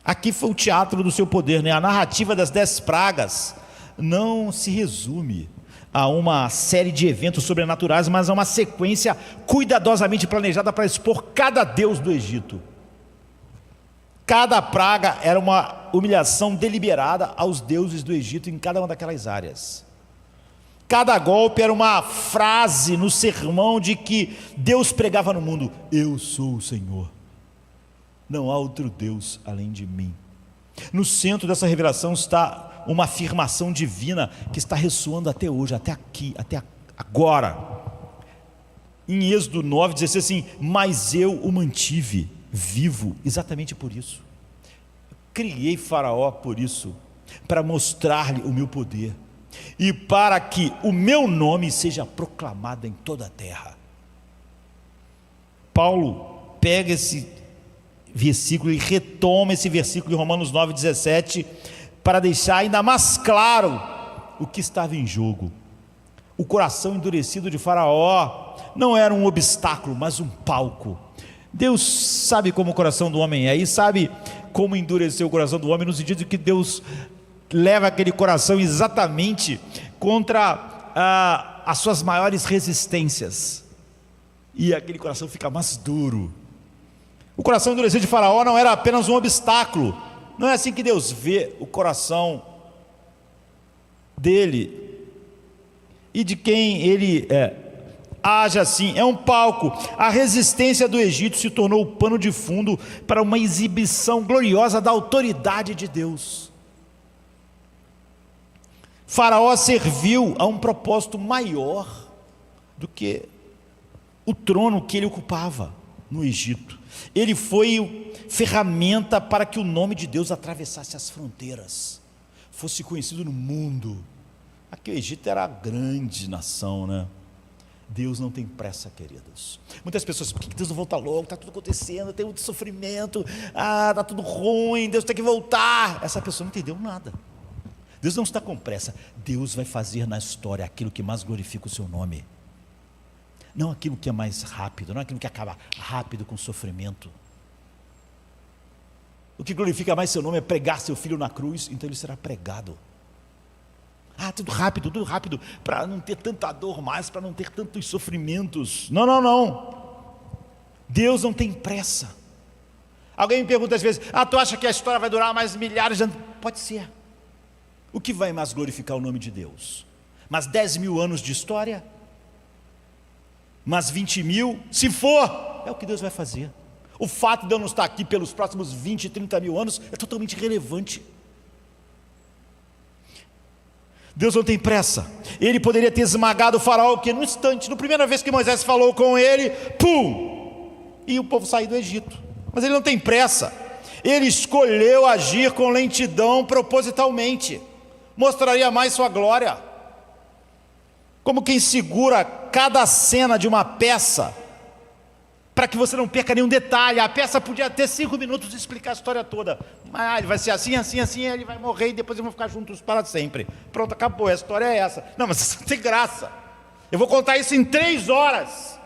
Aqui foi o teatro do seu poder, né? A narrativa das 10 pragas não se resume a uma série de eventos sobrenaturais, mas a uma sequência cuidadosamente planejada para expor cada deus do Egito. Cada praga era uma humilhação deliberada aos deuses do Egito em cada uma daquelas áreas. Cada golpe era uma frase no sermão de que Deus pregava no mundo: eu sou o Senhor. Não há outro Deus além de mim. No centro dessa revelação está uma afirmação divina que está ressoando até hoje, até aqui, até agora. Em Êxodo 9 diz assim: mas eu o mantive vivo exatamente por isso. Criei Faraó por isso, para mostrar-lhe o meu poder e para que o meu nome seja proclamado em toda a terra. Paulo pega esse versículo e retoma esse versículo em Romanos 9,17 para deixar ainda mais claro o que estava em jogo. O coração endurecido de Faraó não era um obstáculo, mas um palco. Deus sabe como o coração do homem é, e sabe como endurecer o coração do homem, no sentido de que Deus leva aquele coração exatamente contra as suas maiores resistências, e aquele coração fica mais duro. O coração endurecido de Faraó não era apenas um obstáculo. Não é assim que Deus vê o coração dele e de quem ele age assim. É um palco. A resistência do Egito se tornou o pano de fundo para uma exibição gloriosa da autoridade de Deus. Faraó serviu a um propósito maior do que o trono que ele ocupava no Egito. Ele foi ferramenta para que o nome de Deus atravessasse as fronteiras, fosse conhecido no mundo. Aqui o Egito era a grande nação, né? Deus não tem pressa, queridos. Muitas pessoas: por que Deus não volta logo? Está tudo acontecendo, tem muito sofrimento, está tudo ruim, Deus tem que voltar. Essa pessoa não entendeu nada. Deus não está com pressa. Deus vai fazer na história aquilo que mais glorifica o seu nome. Não aquilo que é mais rápido, não aquilo que acaba rápido com sofrimento. O que glorifica mais seu nome é pregar seu filho na cruz, então ele será pregado. Tudo rápido, para não ter tanta dor mais, para não ter tantos sofrimentos. Não. Deus não tem pressa. Alguém me pergunta às vezes: tu acha que a história vai durar mais milhares de anos? Pode ser. O que vai mais glorificar o nome de Deus? Mais 10 mil anos de história? Mas 20 mil, se for, é o que Deus vai fazer. O fato de eu não estar aqui pelos próximos 20, 30 mil anos é totalmente irrelevante. Deus não tem pressa. Ele poderia ter esmagado o Faraó, que no instante, na primeira vez que Moisés falou com ele, pum, e o povo saiu do Egito. Mas ele não tem pressa. Ele escolheu agir com lentidão propositalmente. Mostraria mais sua glória. Como quem segura cada cena de uma peça para que você não perca nenhum detalhe. A peça podia ter 5 minutos de explicar a história toda, mas ele vai ser assim, assim, assim, ele vai morrer e depois eles vão ficar juntos para sempre. Pronto, acabou, a história é essa. Não, mas isso não tem graça. Eu vou contar isso em 3 horas.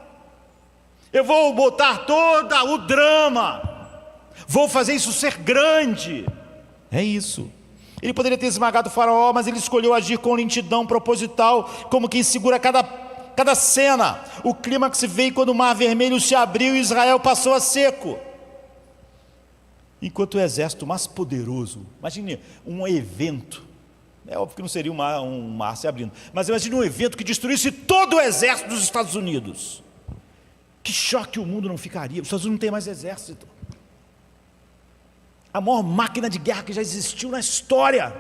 Eu vou botar todo o drama, vou fazer isso ser grande. É isso. Ele poderia ter esmagado o faraó, mas ele escolheu agir com lentidão proposital, como quem segura cada cena. O clímax veio quando o Mar Vermelho se abriu e Israel passou a seco. Enquanto o exército mais poderoso, imagine um evento, é óbvio que não seria um mar se abrindo, mas imagine um evento que destruísse todo o exército dos Estados Unidos. Que choque o mundo não ficaria. Os Estados Unidos não tem mais exército. A maior máquina de guerra que já existiu na história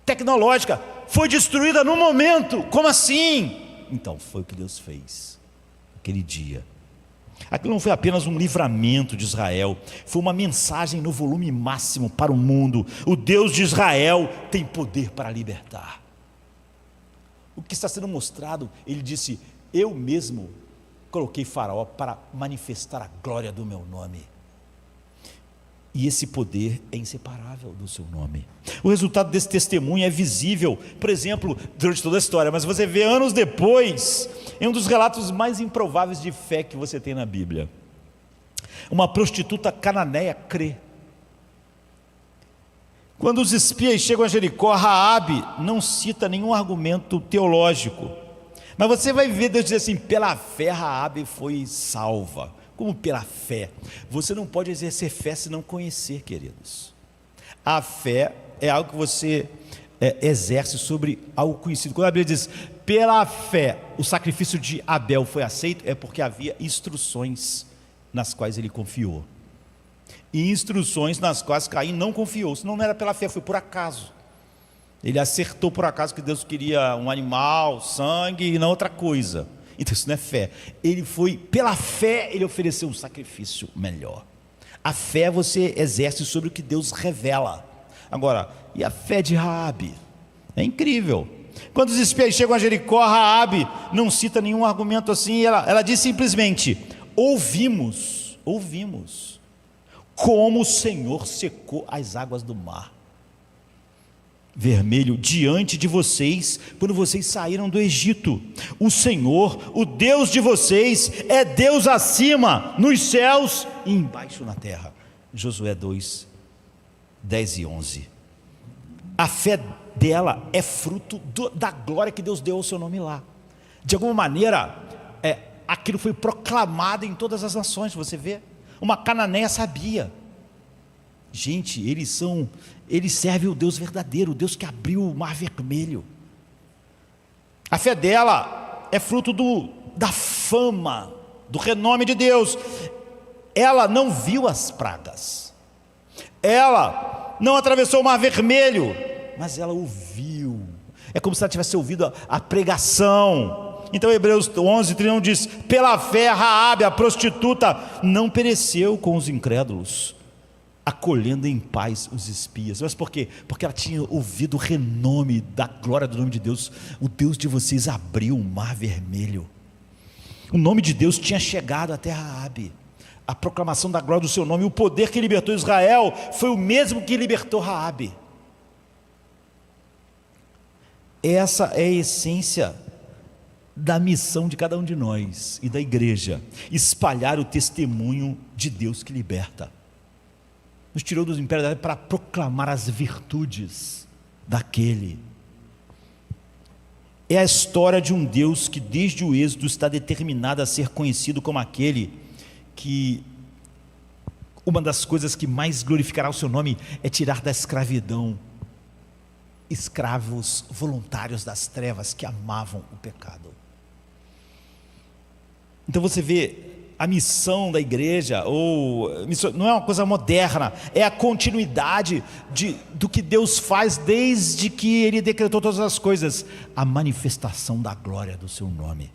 tecnológica foi destruída num momento. Como assim? Então, foi o que Deus fez aquele dia. Aquilo não foi apenas um livramento de Israel, foi uma mensagem no volume máximo para o mundo. O Deus de Israel tem poder para libertar. O que está sendo mostrado, ele disse: eu mesmo coloquei Faraó para manifestar a glória do meu nome. E esse poder é inseparável do seu nome. O resultado desse testemunho é visível, por exemplo, durante toda a história, mas você vê anos depois, em um dos relatos mais improváveis de fé que você tem na Bíblia. Uma prostituta cananeia crê. Quando os espias chegam a Jericó, Raabe não cita nenhum argumento teológico, mas você vai ver Deus dizer assim: pela fé Raabe foi salva. Como pela fé? Você não pode exercer fé se não conhecer, queridos. A fé é algo que você exerce sobre algo conhecido. Quando a Bíblia diz, pela fé, o sacrifício de Abel foi aceito, é porque havia instruções nas quais ele confiou. E instruções nas quais Caim não confiou, senão não era pela fé, foi por acaso. Ele acertou por acaso que Deus queria um animal, sangue e não outra coisa. Então isso não é fé. Ele foi, pela fé, ele ofereceu um sacrifício melhor. A fé você exerce sobre o que Deus revela. Agora, e a fé de Raabe? É incrível. Quando os espias chegam a Jericó, Raabe não cita nenhum argumento assim. Ela diz simplesmente: ouvimos como o Senhor secou as águas do mar Vermelho diante de vocês, quando vocês saíram do Egito. O Senhor, o Deus de vocês, é Deus acima, nos céus e embaixo na terra. Josué 2, 10 e 11. A fé dela é fruto da glória que Deus deu ao seu nome lá. De alguma maneira, aquilo foi proclamado em todas as nações. Você vê, uma cananeia sabia: gente, eles servem o Deus verdadeiro, o Deus que abriu o Mar Vermelho. A fé dela é fruto da fama, do renome de Deus. Ela não viu as pragas, ela não atravessou o Mar Vermelho, mas ela ouviu. É como se ela tivesse ouvido a pregação. Então Hebreus 11:31 diz: pela fé Raabe, a prostituta, não pereceu com os incrédulos, acolhendo em paz os espias. Mas por quê? Porque ela tinha ouvido o renome da glória do nome de Deus. O Deus de vocês abriu o Mar Vermelho. O nome de Deus tinha chegado até Raabe. A proclamação da glória do seu nome, o poder que libertou Israel foi o mesmo que libertou Raabe. Essa é a essência da missão de cada um de nós e da igreja: espalhar o testemunho de Deus que liberta. Nos tirou dos impérios da terra para proclamar as virtudes daquele. É a história de um Deus que desde o Êxodo está determinado a ser conhecido como aquele que, uma das coisas que mais glorificará o seu nome é tirar da escravidão escravos voluntários das trevas que amavam o pecado. Então você vê, a missão da igreja, não é uma coisa moderna, é a continuidade do que Deus faz desde que Ele decretou todas as coisas, a manifestação da glória do seu nome.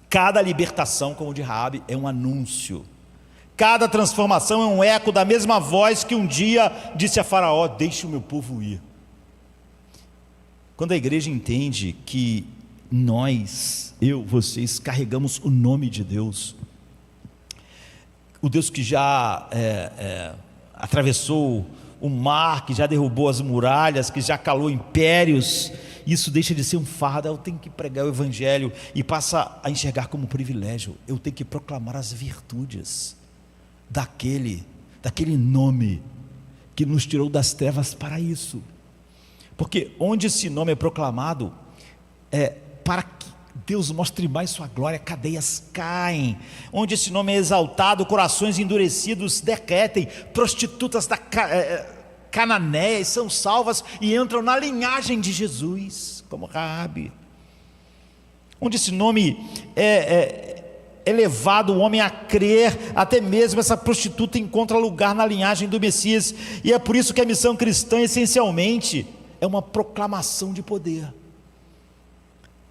Cada libertação, como de Raabe, é um anúncio. Cada transformação é um eco da mesma voz que um dia disse a Faraó: deixe o meu povo ir. Quando a igreja entende que nós, vocês, carregamos o nome de Deus, o Deus que já atravessou o mar, que já derrubou as muralhas, que já calou impérios. Isso deixa de ser um fardo. Eu tenho que pregar o evangelho e passa a enxergar como um privilégio. Eu tenho que proclamar as virtudes daquele nome que nos tirou das trevas para isso. Porque onde esse nome é proclamado, para que Deus mostre mais sua glória, cadeias caem. Onde esse nome é exaltado, corações endurecidos derretem, prostitutas da Cananéia são salvas e entram na linhagem de Jesus, como Raabe. Onde esse nome é levado o homem a crer, até mesmo essa prostituta encontra lugar na linhagem do Messias. E é por isso que a missão cristã essencialmente é uma proclamação de poder,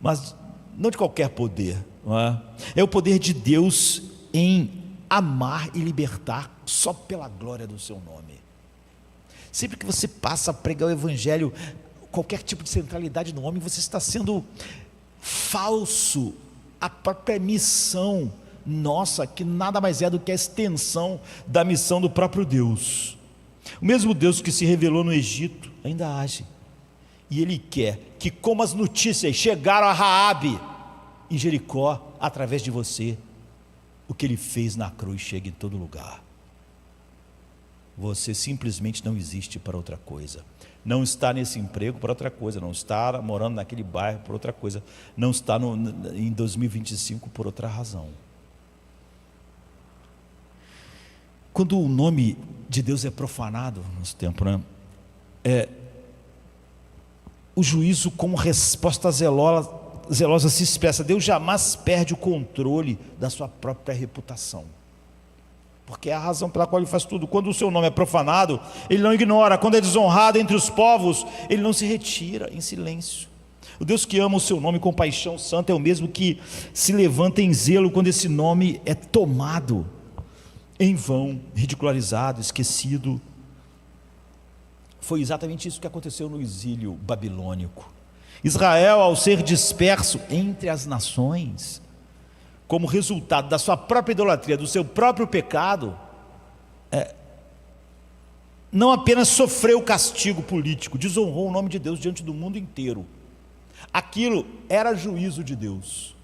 mas não de qualquer poder, não é? É o poder de Deus em amar e libertar só pela glória do seu nome. Sempre que você passa a pregar o evangelho, qualquer tipo de centralidade no homem, você está sendo falso à própria missão nossa, que nada mais é do que a extensão da missão do próprio Deus. O mesmo Deus que se revelou no Egito ainda age, e Ele quer que, como as notícias chegaram a Raabe em Jericó, através de você, o que Ele fez na cruz chegue em todo lugar. Você simplesmente não existe para outra coisa. Não está nesse emprego por outra coisa, não está morando naquele bairro por outra coisa, não está em 2025 por outra razão. Quando o nome de Deus é profanado no nosso tempo, né? O juízo como resposta zelosa se expressa. Deus jamais perde o controle da sua própria reputação, porque é a razão pela qual Ele faz tudo. Quando o seu nome é profanado, Ele não ignora. Quando é desonrado entre os povos, Ele não se retira em silêncio. O Deus que ama o seu nome com paixão santa é o mesmo que se levanta em zelo quando esse nome é tomado em vão, ridicularizado, esquecido. Foi exatamente isso que aconteceu no exílio babilônico. Israel, ao ser disperso entre as nações, como resultado da sua própria idolatria, do seu próprio pecado, não apenas sofreu castigo político, desonrou o nome de Deus diante do mundo inteiro. Aquilo era juízo de Deus.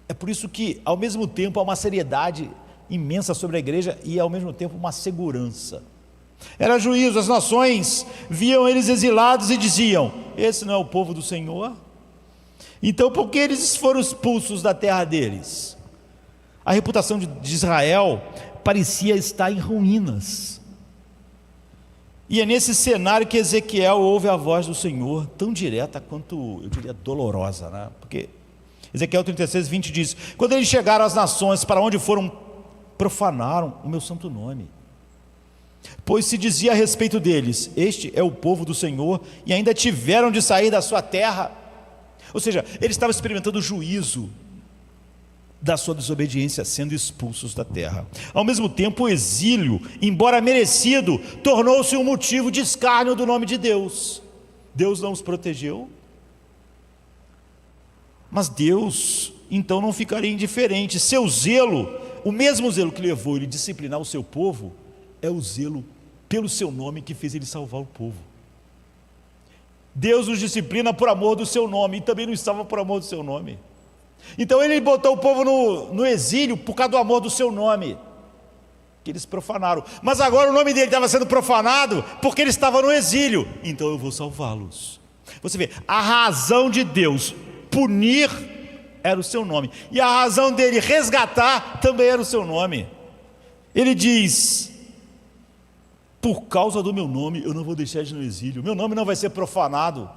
É por isso que, ao mesmo tempo, há uma seriedade imensa sobre a igreja e, ao mesmo tempo, uma segurança. Era juízo. As nações viam eles exilados e diziam: esse não é o povo do Senhor? Então, por que eles foram expulsos da terra deles? A reputação de Israel parecia estar em ruínas. E é nesse cenário que Ezequiel ouve a voz do Senhor, tão direta quanto, eu diria, dolorosa, né? Porque Ezequiel 36, 20 diz: quando eles chegaram às nações para onde foram, profanaram o meu santo nome. Pois se dizia a respeito deles: este é o povo do Senhor, e ainda tiveram de sair da sua terra. Ou seja, eles estavam experimentando o juízo da sua desobediência, sendo expulsos da terra. Ao mesmo tempo, o exílio, embora merecido, tornou-se um motivo de escárnio do nome de Deus. Deus não os protegeu, mas Deus então não ficaria indiferente. Seu zelo, o mesmo zelo que levou ele a disciplinar o seu povo, é o zelo pelo seu nome que fez ele salvar o povo. Deus os disciplina por amor do seu nome, e também não estava por amor do seu nome. Então Ele botou o povo no exílio por causa do amor do seu nome, que eles profanaram. Mas agora o nome dele estava sendo profanado porque ele estava no exílio, então eu vou salvá-los. Você vê, a razão de Deus punir era o seu nome, e a razão dele resgatar também era o seu nome. Ele diz: por causa do meu nome eu não vou deixar eles no exílio, meu nome não vai ser profanado.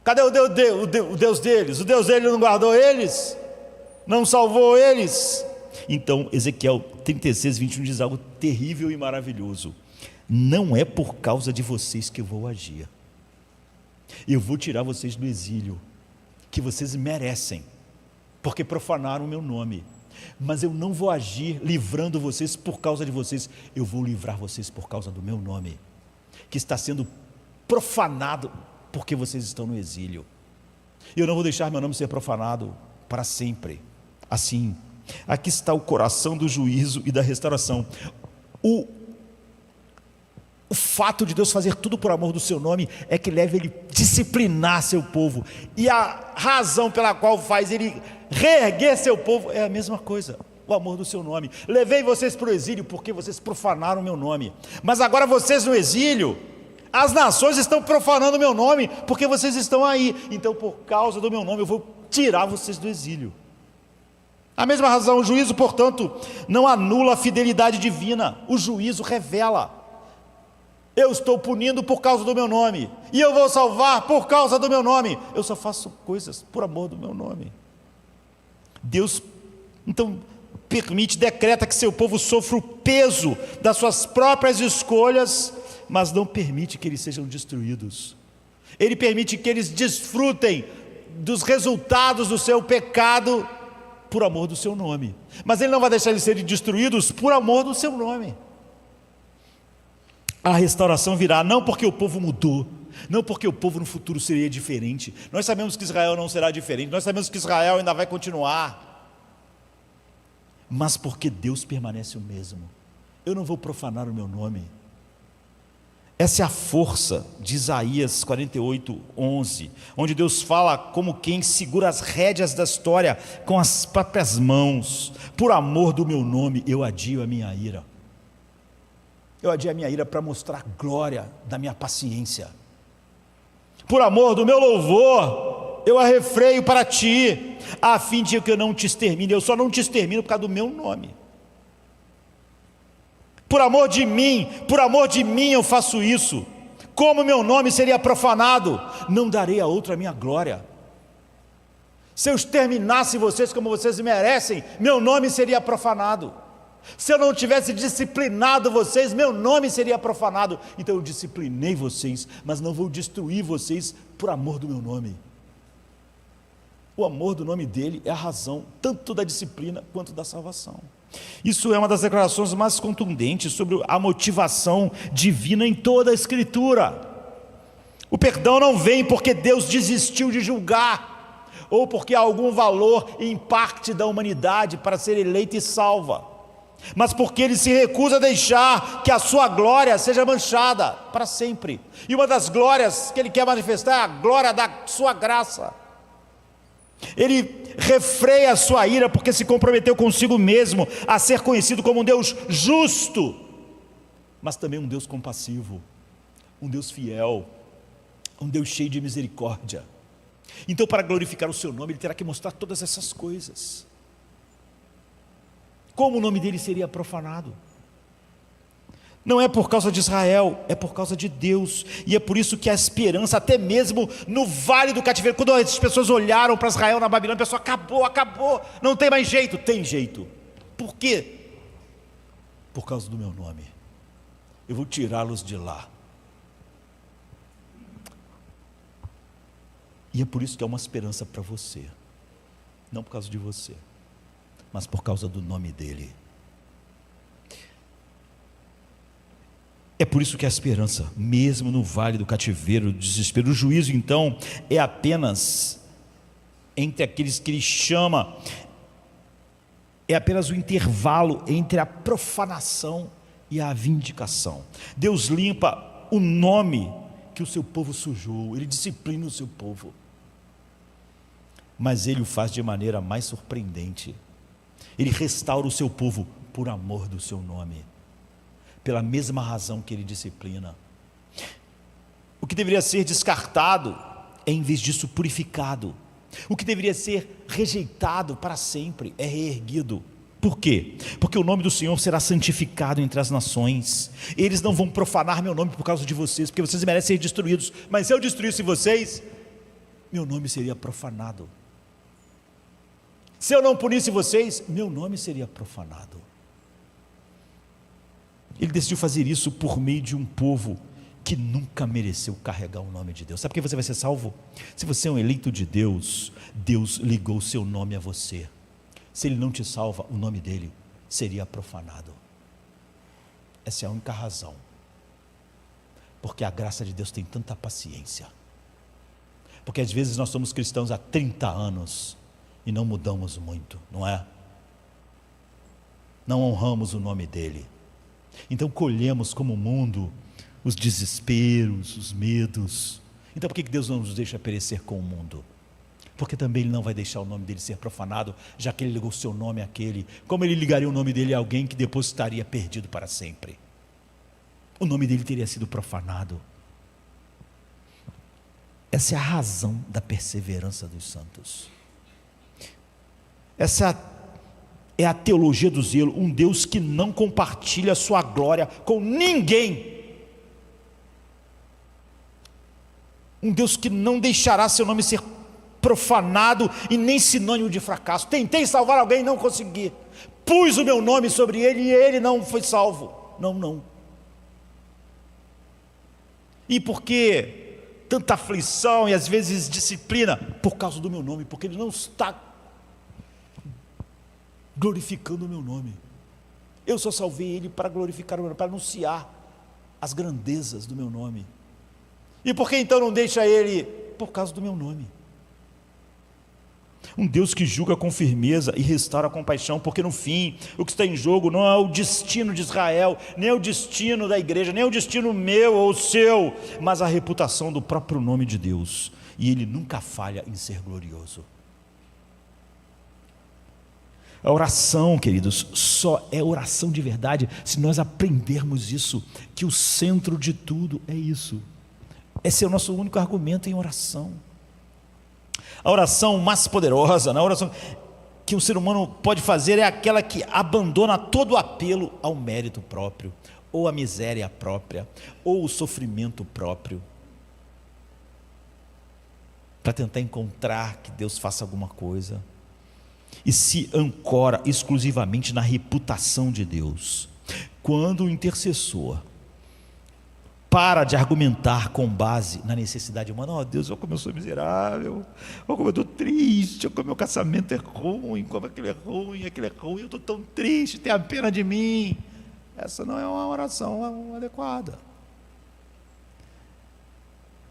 Cadê o Deus deles? O Deus deles não guardou eles? Não salvou eles? Então Ezequiel 36, 21 diz algo terrível e maravilhoso: não é por causa de vocês que eu vou agir. Eu vou tirar vocês do exílio, que vocês merecem, porque profanaram o meu nome. Mas eu não vou agir livrando vocês por causa de vocês, eu vou livrar vocês por causa do meu nome, que está sendo profanado porque vocês estão no exílio. Eu não vou deixar meu nome ser profanado para sempre. Assim, Aqui está o coração do juízo e da restauração. O fato de Deus fazer tudo por amor do seu nome é que leva ele a disciplinar seu povo, e a razão pela qual faz ele reerguer seu povo é a mesma coisa, o amor do seu nome. Levei vocês para o exílio porque vocês profanaram o meu nome, mas agora vocês no exílio, as nações estão profanando o meu nome porque vocês estão aí, então por causa do meu nome eu vou tirar vocês do exílio. A mesma razão, o juízo, portanto, não anula a fidelidade divina, o juízo revela: eu estou punindo por causa do meu nome, e eu vou salvar por causa do meu nome. Eu só faço coisas por amor do meu nome. Deus, então, decreta que seu povo sofra o peso das suas próprias escolhas, mas não permite que eles sejam destruídos. Ele permite que eles desfrutem dos resultados do seu pecado por amor do seu nome, mas ele não vai deixar eles serem destruídos por amor do seu nome. A restauração virá, não porque o povo mudou, não porque o povo no futuro seria diferente. Nós sabemos que Israel não será diferente, nós sabemos que Israel ainda vai continuar, mas porque Deus permanece o mesmo. Eu não vou profanar o meu nome. Essa é a força de Isaías 48:11, onde Deus fala como quem segura as rédeas da história com as próprias mãos. Por amor do meu nome eu adio a minha ira. Eu adio a minha ira para mostrar a glória da minha paciência. Por amor do meu louvor eu arrefreio para ti, a fim de que eu não te extermine. Eu só não te extermino por causa do meu nome. Por amor de mim eu faço isso. Como meu nome seria profanado, não darei a outra a minha glória. Se eu exterminasse vocês como vocês merecem, meu nome seria profanado. Se eu não tivesse disciplinado vocês, meu nome seria profanado. Então eu disciplinei vocês, mas não vou destruir vocês por amor do meu nome. O amor do nome dele é a razão tanto da disciplina quanto da salvação. Isso é uma das declarações mais contundentes sobre a motivação divina em toda a Escritura. O perdão não vem porque Deus desistiu de julgar, ou porque há algum valor em parte da humanidade para ser eleita e salva, mas porque Ele se recusa a deixar que a sua glória seja manchada para sempre. E uma das glórias que Ele quer manifestar é a glória da sua graça. Ele refreia a sua ira porque se comprometeu consigo mesmo a ser conhecido como um Deus justo, mas também um Deus compassivo, um Deus fiel, um Deus cheio de misericórdia. Então, para glorificar o seu nome, ele terá que mostrar todas essas coisas. Como o nome dele seria profanado? Não é por causa de Israel, é por causa de Deus. E é por isso que a esperança, até mesmo no vale do cativeiro, quando as pessoas olharam para Israel na Babilônia, a pessoa acabou, não tem mais jeito. Tem jeito. Por quê? Por causa do meu nome. Eu vou tirá-los de lá. E é por isso que há uma esperança para você. Não por causa de você, mas por causa do nome dele. É por isso que a esperança, mesmo no vale do cativeiro, do desespero, o juízo então é apenas entre aqueles que ele chama, é apenas o intervalo entre a profanação e a vindicação. Deus limpa o nome que o seu povo sujou, ele disciplina o seu povo, mas ele o faz de maneira mais surpreendente. Ele restaura o seu povo por amor do seu nome, pela mesma razão que ele disciplina. O que deveria ser descartado é, em vez disso, purificado. O que deveria ser rejeitado para sempre é reerguido. Por quê? Porque o nome do Senhor será santificado entre as nações. Eles não vão profanar meu nome por causa de vocês, porque vocês merecem ser destruídos. Mas se eu destruísse vocês, meu nome seria profanado. Se eu não punisse vocês, meu nome seria profanado. Ele decidiu fazer isso por meio de um povo que nunca mereceu carregar o nome de Deus. Sabe por que você vai ser salvo? Se você é um eleito de Deus, Deus ligou o seu nome a você. Se Ele não te salva, o nome dele seria profanado. Essa é a única razão. Porque a graça de Deus tem tanta paciência. Porque às vezes nós somos cristãos há 30 anos e não mudamos muito, não é? não honramos o nome dele. Então colhemos como o mundo os desesperos, os medos. Então por que Deus não nos deixa perecer com o mundo? Porque também Ele não vai deixar o nome dele ser profanado, já que Ele ligou o seu nome àquele. Como Ele ligaria o nome dele a alguém que depois estaria perdido para sempre? O nome dele teria sido profanado. Essa é a razão da perseverança dos santos. Essa é a teologia do zelo, um Deus que não compartilha a sua glória com ninguém. Um Deus que não deixará seu nome ser profanado e nem sinônimo de fracasso. Tentei salvar alguém e não consegui. Pus o meu nome sobre ele e ele não foi salvo. Não. E por que tanta aflição e às vezes disciplina? Por causa do meu nome, porque ele não está glorificando o meu nome. Eu só salvei ele para glorificar o meu nome, para anunciar as grandezas do meu nome. E por que então não deixa ele? Por causa do meu nome. Um Deus que julga com firmeza e restaura com compaixão, porque no fim, o que está em jogo não é o destino de Israel, nem é o destino da igreja, nem é o destino meu ou seu, mas a reputação do próprio nome de Deus. E ele nunca falha em ser glorioso. A oração, queridos, só é oração de verdade se nós aprendermos isso, que o centro de tudo é isso. Esse é o nosso único argumento em oração. A oração mais poderosa, a oração que um ser humano pode fazer é aquela que abandona todo o apelo ao mérito próprio, ou à miséria própria, ou o sofrimento próprio, para tentar encontrar que Deus faça alguma coisa, e se ancora exclusivamente na reputação de Deus. Quando o intercessor para de argumentar com base na necessidade humana, ó Deus, olha como eu sou miserável, olha como eu estou triste, olha como meu casamento é ruim, como aquele é ruim, eu estou tão triste, tenha pena de mim. Essa não é uma oração adequada.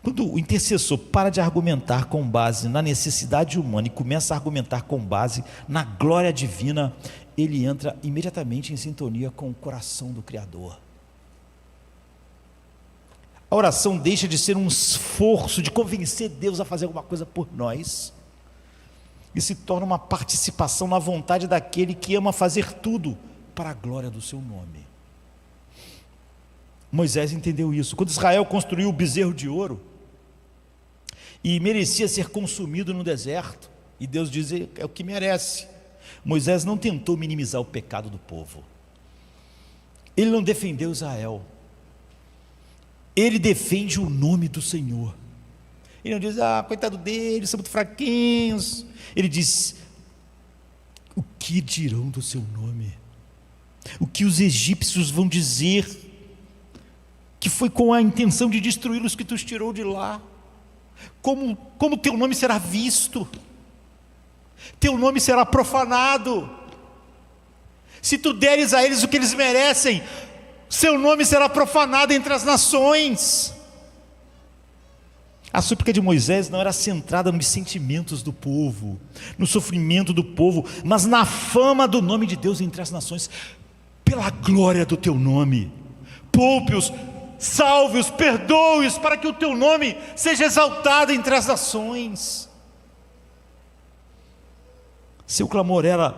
Quando o intercessor para de argumentar com base na necessidade humana e começa a argumentar com base na glória divina, ele entra imediatamente em sintonia com o coração do Criador. A oração deixa de ser um esforço de convencer Deus a fazer alguma coisa por nós e se torna uma participação na vontade daquele que ama fazer tudo para a glória do seu nome. Moisés entendeu isso. Quando Israel construiu o bezerro de ouro e merecia ser consumido no deserto, e Deus diz, é o que merece. Moisés não tentou minimizar o pecado do povo. Ele não defendeu Israel. Ele defende o nome do Senhor. Ele não diz, coitado deles, são muito fraquinhos. Ele diz, o que dirão do seu nome? O que os egípcios vão dizer? Que foi com a intenção de destruí-los que tu os tirou de lá. Como teu nome será visto? Teu nome será profanado. Se tu deres a eles o que eles merecem, seu nome será profanado entre as nações. A súplica de Moisés não era centrada nos sentimentos do povo, no sofrimento do povo, mas na fama do nome de Deus entre as nações. Pela glória do teu nome, poupe-os, salve-os, perdoe-os, para que o teu nome seja exaltado entre as nações. Seu clamor era,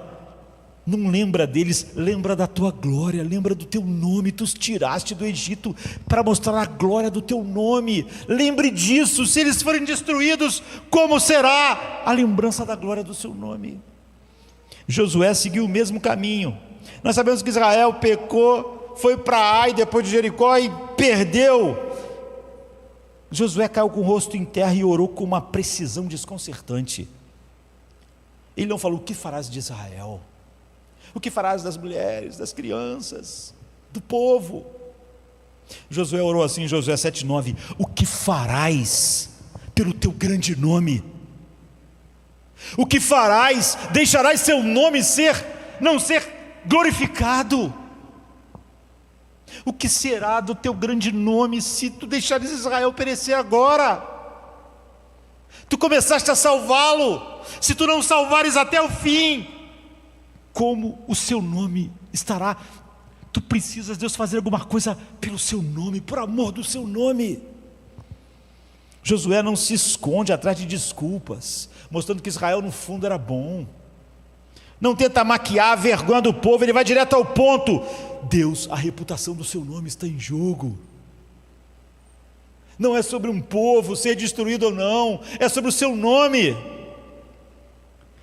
não lembra deles, lembra da tua glória, lembra do teu nome, tu os tiraste do Egito para mostrar a glória do teu nome. Lembre disso. Se eles forem destruídos, como será a lembrança da glória do seu nome? Josué seguiu o mesmo caminho. Nós sabemos que Israel pecou, foi para Ai depois de Jericó e perdeu. Josué caiu com o rosto em terra e orou com uma precisão desconcertante. Ele não falou, o que farás de Israel? O que farás das mulheres, das crianças, do povo? Josué orou assim em Josué 7,9, o que farás pelo teu grande nome? O que farás? Deixarás seu nome não ser glorificado? O que será do teu grande nome se tu deixares Israel perecer agora? Tu começaste a salvá-lo, se tu não salvares até o fim, como o seu nome estará. Tu precisas, Deus, fazer alguma coisa pelo seu nome, por amor do seu nome. Josué não se esconde atrás de desculpas, mostrando que Israel no fundo era bom. Não tenta maquiar a vergonha do povo, ele vai direto ao ponto. Deus, a reputação do seu nome está em jogo. Não é sobre um povo ser destruído ou não, é sobre o seu nome.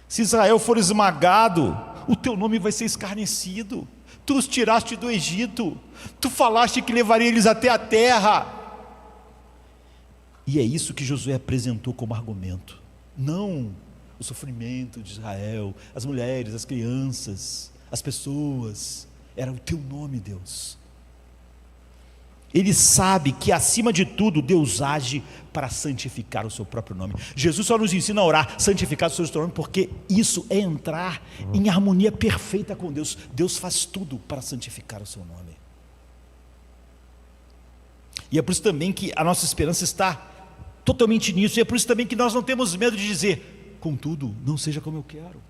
Se Israel for esmagado, o teu nome vai ser escarnecido. Tu os tiraste do Egito, tu falaste que levaria eles até a terra. E é isso que Josué apresentou como argumento. Não o sofrimento de Israel, as mulheres, as crianças, as pessoas. Era o teu nome, Deus. Ele sabe que acima de tudo Deus age para santificar o seu próprio nome. Jesus só nos ensina a orar, santificar o seu nome, porque isso é entrar em harmonia perfeita com Deus. Deus faz tudo para santificar o seu nome. E é por isso também que a nossa esperança está totalmente nisso. E é por isso também que nós não temos medo de dizer: contudo, não seja como eu quero.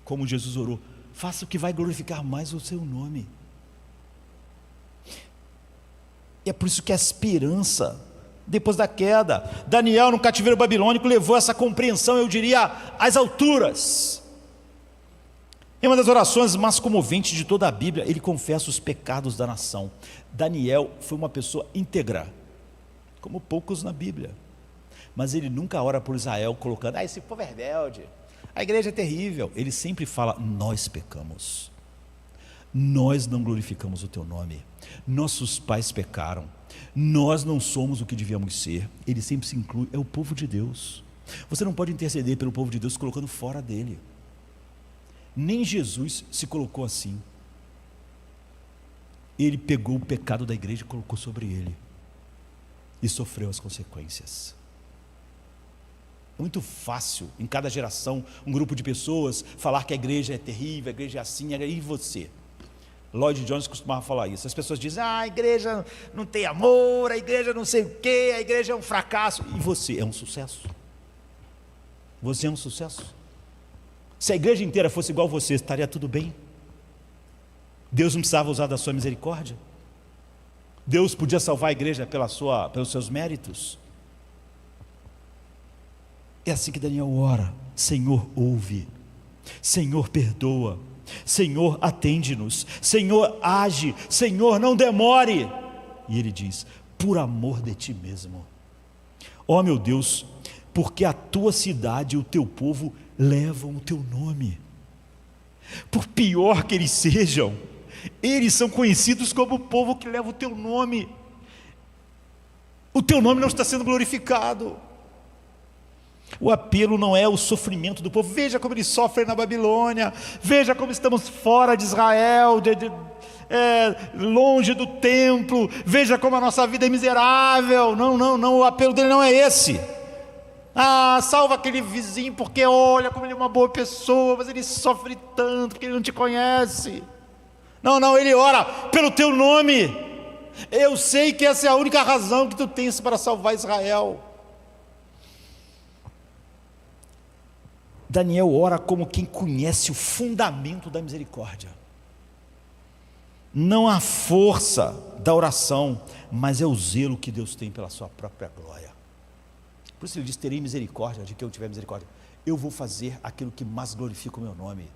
Como Jesus orou: faça o que vai glorificar mais o seu nome. E é por isso que a esperança, depois da queda, Daniel no cativeiro babilônico levou essa compreensão, eu diria, às alturas. Em uma das orações mais comoventes de toda a Bíblia, ele confessa os pecados da nação. Daniel foi uma pessoa íntegra, como poucos na Bíblia, mas ele nunca ora por Israel colocando: esse povo é rebelde, a igreja é terrível. Ele sempre fala: nós pecamos, nós não glorificamos o teu nome, nossos pais pecaram, nós não somos o que devíamos ser. Ele sempre se inclui, é o povo de Deus. Você não pode interceder pelo povo de Deus colocando fora dele. Nem Jesus se colocou assim. Ele pegou o pecado da igreja e colocou sobre ele, e sofreu as consequências. É muito fácil, em cada geração, um grupo de pessoas falar que a igreja é terrível, a igreja é assim, e você? Lloyd Jones costumava falar isso. As pessoas dizem: a igreja não tem amor, a igreja não sei o quê, a igreja é um fracasso. E você é um sucesso? Você é um sucesso? Se a igreja inteira fosse igual a você, estaria tudo bem? Deus não precisava usar da sua misericórdia? Deus podia salvar a igreja pelos seus méritos? É assim que Daniel ora: Senhor, ouve, Senhor, perdoa, Senhor, atende-nos, Senhor, age, Senhor, não demore. E ele diz: por amor de ti mesmo, ó meu Deus, porque a tua cidade e o teu povo levam o teu nome. Por pior que eles sejam, eles são conhecidos como o povo que leva o teu nome. O teu nome não está sendo glorificado. O apelo não é o sofrimento do povo. Veja como eles sofrem na Babilônia, veja como estamos fora de Israel, longe do templo, veja como a nossa vida é miserável. Não, o apelo dele não é esse. Salva aquele vizinho, porque olha como ele é uma boa pessoa, mas ele sofre tanto porque ele não te conhece. Não, ele ora pelo teu nome. Eu sei que essa é a única razão que tu tens para salvar Israel. Daniel ora como quem conhece o fundamento da misericórdia. Não a força da oração, mas é o zelo que Deus tem pela sua própria glória. Por isso ele diz: terei misericórdia de quem eu tiver misericórdia. Eu vou fazer aquilo que mais glorifica o meu nome.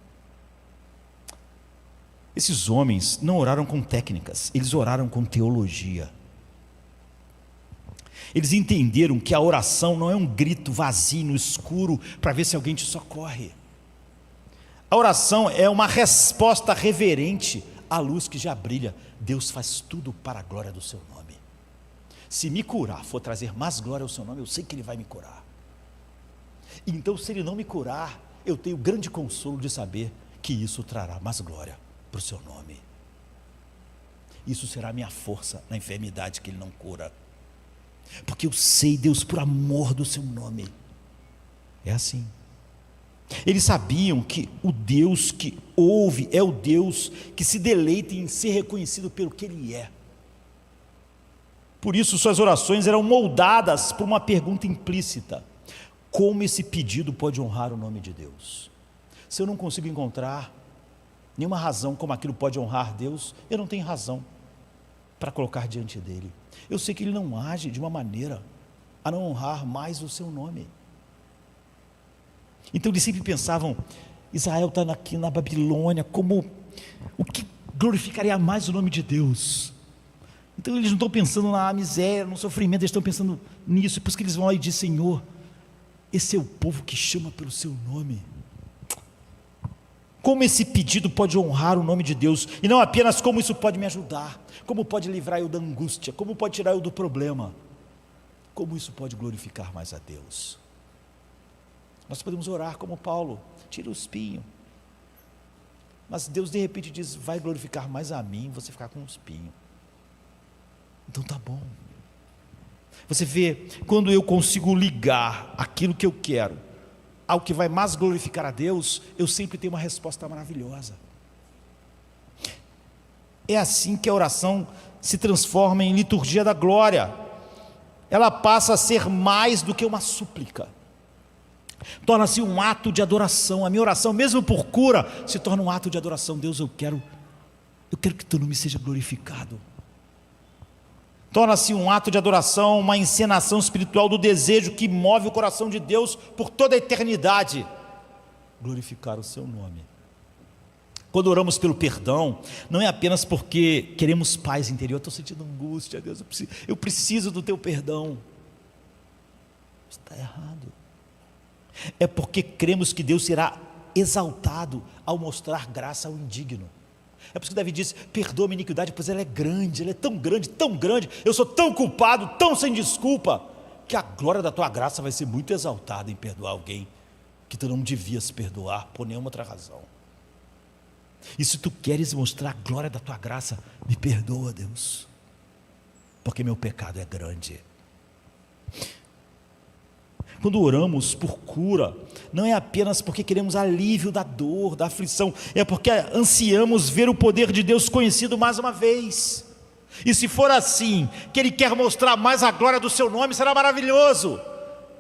Esses homens não oraram com técnicas, eles oraram com teologia. Eles entenderam que a oração não é um grito vazio no escuro para ver se alguém te socorre. A oração é uma resposta reverente à luz que já brilha. Deus faz tudo para a glória do seu nome. Se me curar for trazer mais glória ao seu nome, eu sei que Ele vai me curar. Então, se Ele não me curar, eu tenho grande consolo de saber que isso trará mais glória para o seu nome. Isso será a minha força na enfermidade que Ele não cura. Porque eu sei, Deus, por amor do seu nome. É assim. Eles sabiam que o Deus que ouve é o Deus que se deleita em ser reconhecido pelo que Ele é. Por isso suas orações eram moldadas por uma pergunta implícita: como esse pedido pode honrar o nome de Deus? Se eu não consigo encontrar nenhuma razão como aquilo pode honrar Deus, eu não tenho razão para colocar diante dele. Eu sei que ele não age de uma maneira a não honrar mais o seu nome. Então eles sempre pensavam, Israel está aqui na Babilônia, como o que glorificaria mais o nome de Deus? Então eles não estão pensando na miséria, no sofrimento, eles estão pensando nisso, e por isso que eles vão lá e dizem, Senhor, esse é o povo que chama pelo seu nome. Como esse pedido pode honrar o nome de Deus, e não apenas como isso pode me ajudar, como pode livrar eu da angústia, como pode tirar eu do problema, como isso pode glorificar mais a Deus. Nós podemos orar como Paulo, tira o espinho, mas Deus de repente diz, vai glorificar mais a mim, você ficar com o espinho. Então tá bom. Você vê, quando eu consigo ligar aquilo que eu quero ao que vai mais glorificar a Deus, eu sempre tenho uma resposta maravilhosa. É assim que a oração se transforma em liturgia da glória. Ela passa a ser mais do que uma súplica, torna-se um ato de adoração. A minha oração, mesmo por cura, se torna um ato de adoração. Deus, eu quero que teu nome seja glorificado. Torna-se um ato de adoração, uma encenação espiritual do desejo que move o coração de Deus por toda a eternidade, glorificar o seu nome. Quando oramos pelo perdão, não é apenas porque queremos paz interior, eu estou sentindo angústia, Deus, eu preciso do teu perdão. Está errado. É porque cremos que Deus será exaltado ao mostrar graça ao indigno. É por isso que Davi disse, perdoa minha iniquidade, pois ela é grande, ela é tão grande, eu sou tão culpado, tão sem desculpa, que a glória da tua graça vai ser muito exaltada em perdoar alguém que tu não devias perdoar por nenhuma outra razão. E se tu queres mostrar a glória da tua graça, me perdoa, Deus, porque meu pecado é grande. Quando oramos por cura, não é apenas porque queremos alívio da dor, da aflição, é porque ansiamos ver o poder de Deus conhecido mais uma vez. E se for assim, que Ele quer mostrar mais a glória do seu nome, será maravilhoso.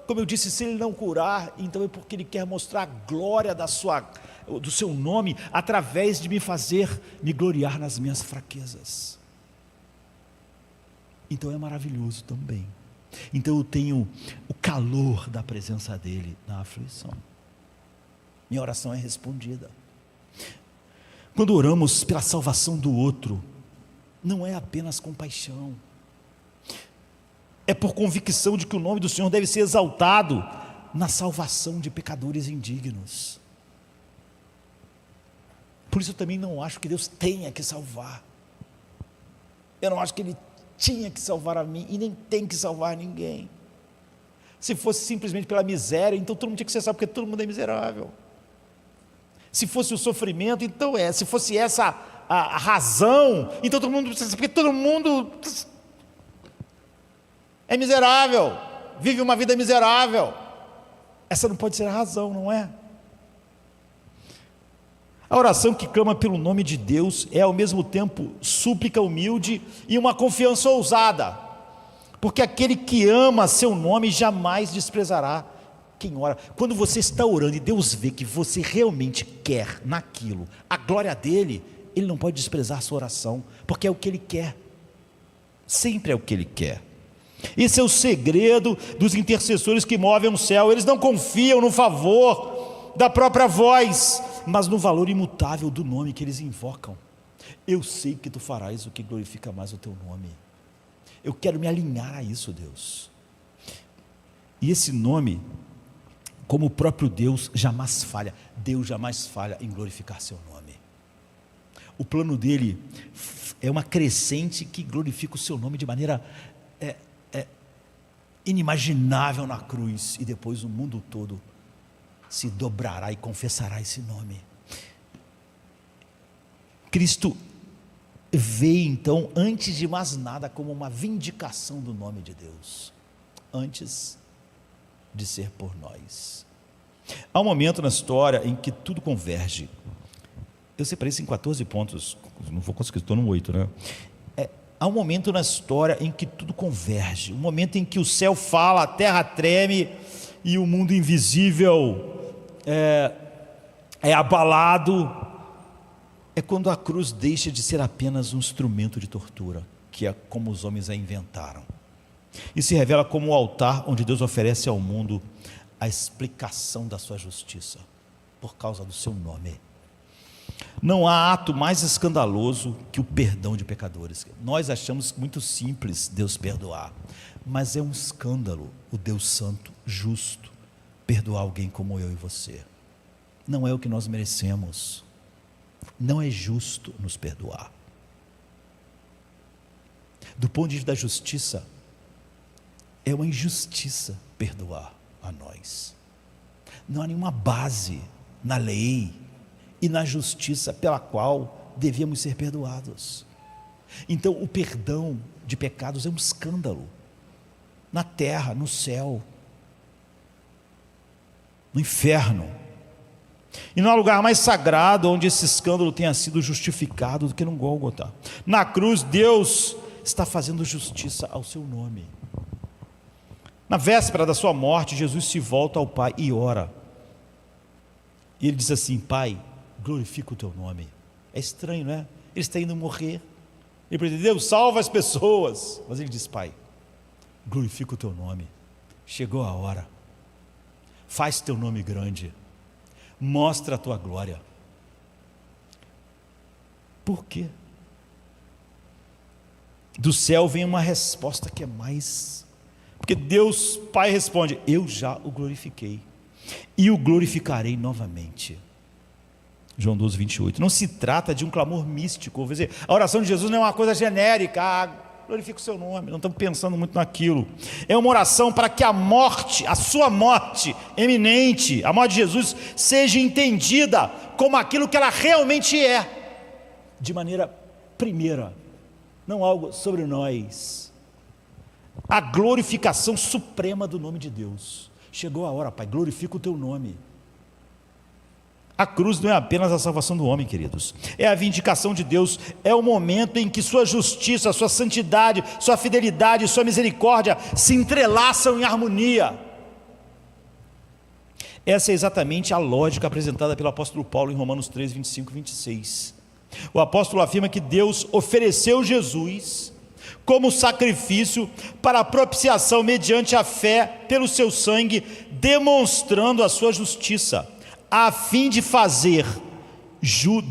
Como eu disse, se Ele não curar, então é porque Ele quer mostrar a glória do seu nome, através de me fazer me gloriar nas minhas fraquezas. Então é maravilhoso também. Então eu tenho o calor da presença dEle na aflição. Minha oração é respondida. Quando oramos pela salvação do outro, não é apenas compaixão, é por convicção de que o nome do Senhor deve ser exaltado na salvação de pecadores indignos. Por isso eu também não acho que Deus tenha que salvar. Eu não acho que Ele tinha que salvar a mim, e nem tem que salvar ninguém. Se fosse simplesmente pela miséria, então todo mundo tinha que ser salvo, porque todo mundo é miserável. Se fosse o sofrimento, então se fosse essa a razão, então todo mundo precisa, porque todo mundo é miserável, vive uma vida miserável. Essa não pode ser a razão, não é? A oração que clama pelo nome de Deus é ao mesmo tempo súplica humilde e uma confiança ousada, porque aquele que ama seu nome jamais desprezará quem ora. Quando você está orando e Deus vê que você realmente quer naquilo a glória dele, Ele não pode desprezar a sua oração, porque é o que Ele quer, sempre é o que Ele quer. Esse é o segredo dos intercessores que movem o céu. Eles não confiam no favor da própria voz, mas no valor imutável do nome que eles invocam. Eu sei que tu farás o que glorifica mais o teu nome. Eu quero me alinhar a isso, Deus. E esse nome, como o próprio Deus, jamais falha. Deus jamais falha em glorificar seu nome. O plano dele é uma crescente que glorifica o seu nome de maneira inimaginável na cruz, e depois o mundo todo se dobrará e confessará esse nome. Cristo veio então, antes de mais nada, como uma vindicação do nome de Deus, antes de ser por nós. Há um momento na história em que tudo converge. Eu separei isso em 14 pontos, não vou conseguir, estou no 8, né? Há um momento na história em que tudo converge, um momento em que o céu fala, a terra treme e o mundo invisível é abalado, é quando a cruz deixa de ser apenas um instrumento de tortura, que é como os homens a inventaram, e se revela como o altar onde Deus oferece ao mundo a explicação da sua justiça, por causa do seu nome. Não há ato mais escandaloso que o perdão de pecadores. Nós achamos muito simples Deus perdoar, mas é um escândalo o Deus santo, justo, perdoar alguém como eu e você. Não é o que nós merecemos, não é justo nos perdoar. Do ponto de vista da justiça, é uma injustiça perdoar a nós. Não há nenhuma base na lei e na justiça pela qual devíamos ser perdoados. Então o perdão de pecados é um escândalo, na terra, no céu, no inferno, e não há lugar mais sagrado onde esse escândalo tenha sido justificado do que no Gólgota. Na cruz, Deus está fazendo justiça ao seu nome. Na véspera da sua morte, Jesus se volta ao Pai e ora, e ele diz assim: Pai, glorifica o teu nome. É estranho, não é? Ele está indo morrer, ele pede: Deus, salva as pessoas, mas ele diz: Pai, glorifica o teu nome, chegou a hora, faz teu nome grande, mostra a tua glória. Por quê? Do céu vem uma resposta que é mais, porque Deus Pai responde: eu já o glorifiquei e o glorificarei novamente. João 12, 28. Não se trata de um clamor místico, quer dizer, a oração de Jesus não é uma coisa genérica, glorifica o seu nome, não estamos pensando muito naquilo. É uma oração para que a morte, a sua morte eminente, a morte de Jesus, seja entendida como aquilo que ela realmente é, de maneira primeira, não algo sobre nós. A glorificação suprema do nome de Deus. Chegou a hora, Pai, glorifica o teu nome. A cruz não é apenas a salvação do homem, queridos, é a vindicação de Deus, é o momento em que sua justiça, sua santidade, sua fidelidade, sua misericórdia se entrelaçam em harmonia. Essa é exatamente a lógica apresentada pelo apóstolo Paulo em Romanos 3, 25 e 26. O apóstolo afirma que Deus ofereceu Jesus como sacrifício para a propiciação mediante a fé pelo seu sangue, demonstrando a sua justiça, a fim de fazer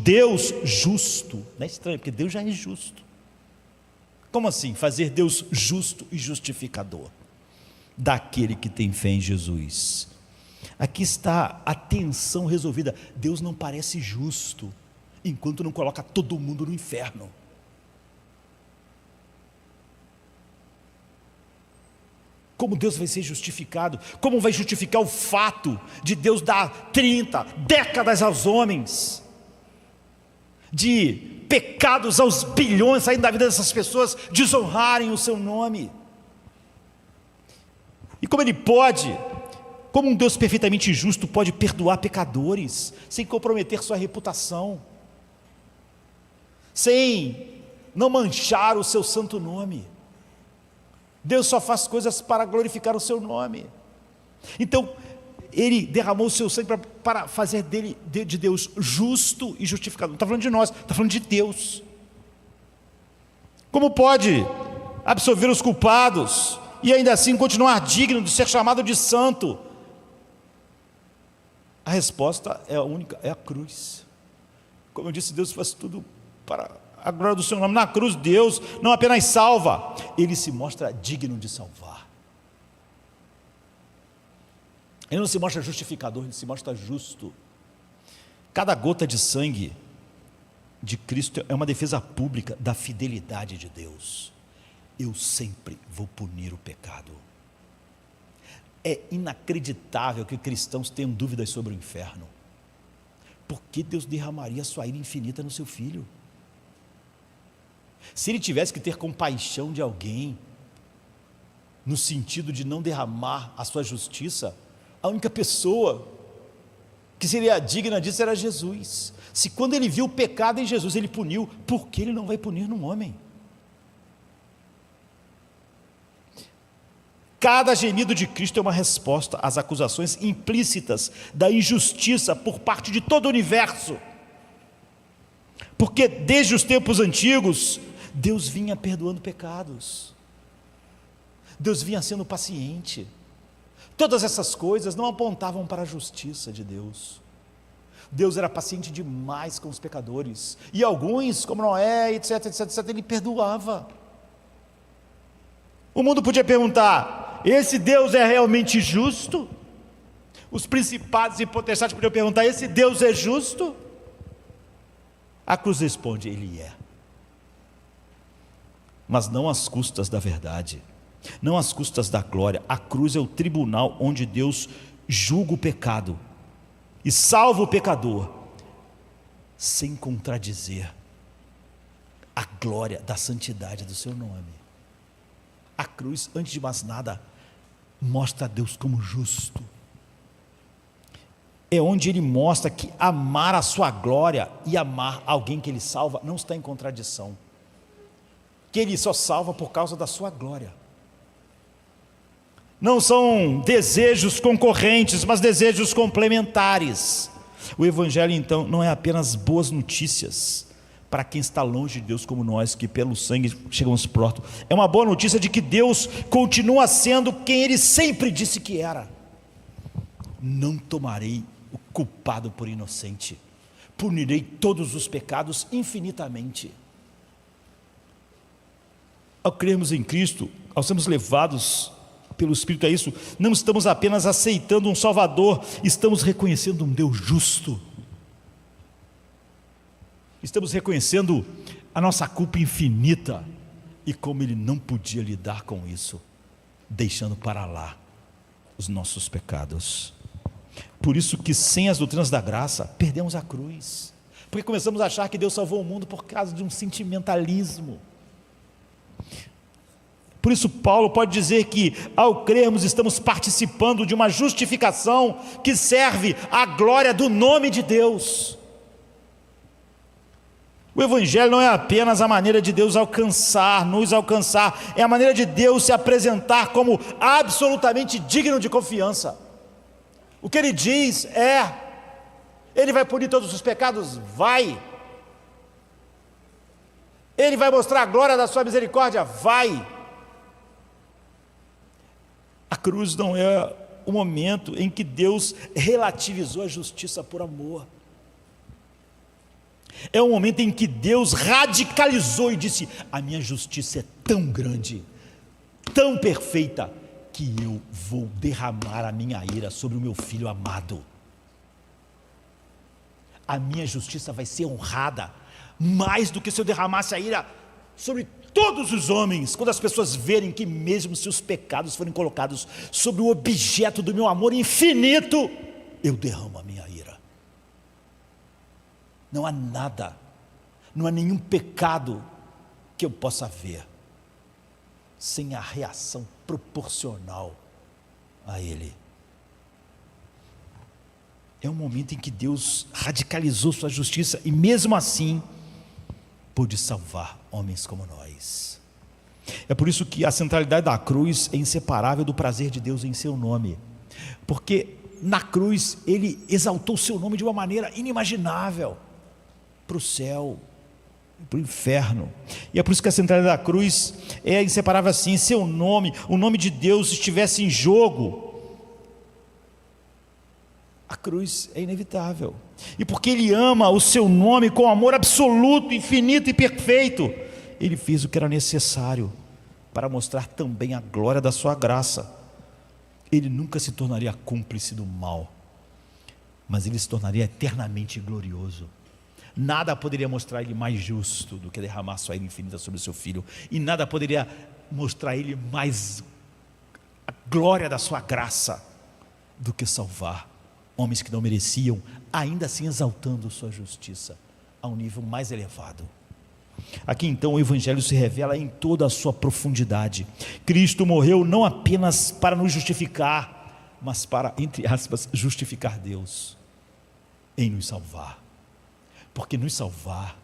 Deus justo. Não é estranho, porque Deus já é justo. Como assim? Fazer Deus justo e justificador daquele que tem fé em Jesus. Aqui está a tensão resolvida. Deus não parece justo enquanto não coloca todo mundo no inferno. Como Deus vai ser justificado? Como vai justificar o fato de Deus dar 30 décadas aos homens, de pecados aos bilhões saindo da vida dessas pessoas, desonrarem o seu nome? E como Ele pode, como um Deus perfeitamente justo, pode perdoar pecadores, sem comprometer sua reputação, sem não manchar o seu santo nome? Deus só faz coisas para glorificar o seu nome. Então, Ele derramou o seu sangue para fazer de Deus justo e justificado. Não está falando de nós, está falando de Deus. Como pode absolver os culpados e ainda assim continuar digno de ser chamado de santo? A resposta é a única, é a cruz. Como eu disse, Deus faz tudo para a glória do seu nome. Na cruz, Deus não apenas salva, Ele se mostra digno de salvar. Ele não se mostra justificador, Ele se mostra justo. Cada gota de sangue de Cristo é uma defesa pública da fidelidade de Deus. Eu sempre vou punir o pecado. É inacreditável que cristãos tenham dúvidas sobre o inferno. Por que Deus derramaria a sua ira infinita no seu Filho? Se Ele tivesse que ter compaixão de alguém, no sentido de não derramar a sua justiça, a única pessoa que seria digna disso era Jesus. Se quando Ele viu o pecado em Jesus, Ele puniu, por que Ele não vai punir num homem? Cada gemido de Cristo é uma resposta às acusações implícitas da injustiça por parte de todo o universo. porque desde os tempos antigos, Deus vinha perdoando pecados, Deus vinha sendo paciente. Todas essas coisas não apontavam para a justiça de Deus. Deus era paciente demais com os pecadores, e alguns, como Noé, etc, etc, etc, ele perdoava. O mundo podia perguntar: esse Deus é realmente justo? Os principados e potestades podiam perguntar: esse Deus é justo? A cruz responde: ele é. Mas não às custas da verdade, não às custas da glória. A cruz é o tribunal onde Deus julga o pecado e salva o pecador, sem contradizer a glória da santidade do seu nome. A cruz, antes de mais nada, mostra a Deus como justo. É onde ele mostra que amar a sua glória e amar alguém que ele salva não está em contradição, que ele só salva por causa da sua glória. Não são desejos concorrentes, mas desejos complementares. O Evangelho, então, não é apenas boas notícias para quem está longe de Deus como nós, que pelo sangue chegamos próximo. É uma boa notícia de que Deus continua sendo quem Ele sempre disse que era. Não tomarei o culpado por inocente, punirei todos os pecados infinitamente. Ao crermos em Cristo, ao sermos levados pelo Espírito a isso, não estamos apenas aceitando um Salvador, estamos reconhecendo um Deus justo. Estamos reconhecendo a nossa culpa infinita e como Ele não podia lidar com isso, deixando para lá os nossos pecados. Por isso que sem as doutrinas da graça, perdemos a cruz, porque começamos a achar que Deus salvou o mundo por causa de um sentimentalismo. Por isso Paulo pode dizer que ao crermos estamos participando de uma justificação que serve à glória do nome de Deus. O Evangelho não é apenas a maneira de Deus nos alcançar, é a maneira de Deus se apresentar como absolutamente digno de confiança. O que Ele diz Ele vai punir todos os pecados? Vai. Ele vai mostrar a glória da sua misericórdia? Vai. A cruz não é o momento em que Deus relativizou a justiça por amor. É o momento em que Deus radicalizou e disse: a minha justiça é tão grande, tão perfeita, que eu vou derramar a minha ira sobre o meu filho amado. A minha justiça vai ser honrada, mais do que se eu derramasse a ira sobre todos os homens, quando as pessoas verem que mesmo se os pecados forem colocados sobre o objeto do meu amor infinito, eu derramo a minha ira. Não há nada, não há nenhum pecado que eu possa ver sem a reação proporcional a ele. É um momento em que Deus radicalizou sua justiça e mesmo assim pôde salvar homens como nós. É por isso que a centralidade da cruz é inseparável do prazer de Deus em seu nome, porque na cruz Ele exaltou seu nome de uma maneira inimaginável, para o céu, para o inferno. E é por isso que a centralidade da cruz é inseparável assim. Seu nome, o nome de Deus estivesse em jogo, a cruz é inevitável. E porque Ele ama o seu nome com amor absoluto, infinito e perfeito, Ele fez o que era necessário para mostrar também a glória da sua graça. Ele nunca se tornaria cúmplice do mal, mas Ele se tornaria eternamente glorioso. Nada poderia mostrar Ele mais justo do que derramar sua ira infinita sobre o seu filho, e nada poderia mostrar Ele mais a glória da sua graça do que salvar homens que não mereciam, ainda assim exaltando sua justiça a um nível mais elevado. Aqui então o Evangelho se revela em toda a sua profundidade. Cristo morreu não apenas para nos justificar, mas para, entre aspas, justificar Deus em nos salvar. Porque nos salvar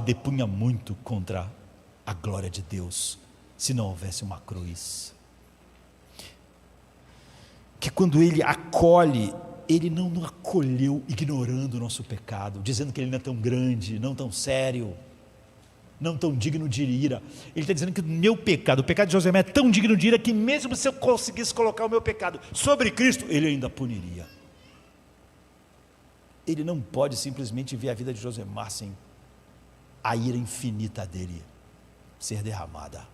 depunha muito contra a glória de Deus, se não houvesse uma cruz. Que quando Ele acolhe Ele não nos acolheu ignorando o nosso pecado, dizendo que ele não é tão grande, não tão sério, não tão digno de ira. Ele está dizendo que o meu pecado, o pecado de Josemé é tão digno de ira que mesmo se eu conseguisse colocar o meu pecado sobre Cristo, ele ainda puniria. Ele não pode simplesmente ver a vida de Josemar sem a ira infinita dele ser derramada.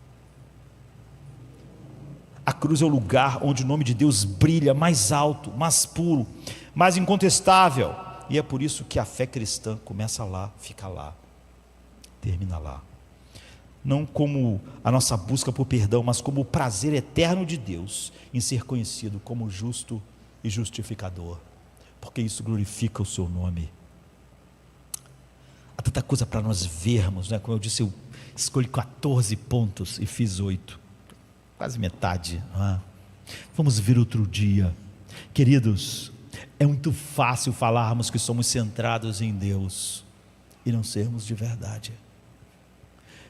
A cruz é o lugar onde o nome de Deus brilha mais alto, mais puro, mais incontestável. E é por isso que a fé cristã começa lá, fica lá, termina lá. Não como a nossa busca por perdão, mas como o prazer eterno de Deus em ser conhecido como justo e justificador, porque isso glorifica o seu nome. Há tanta coisa para nós vermos, né? Como eu disse, eu escolhi 14 pontos e fiz 8. Quase metade. Vamos ver outro dia. Queridos, é muito fácil falarmos que somos centrados em Deus e não sermos de verdade,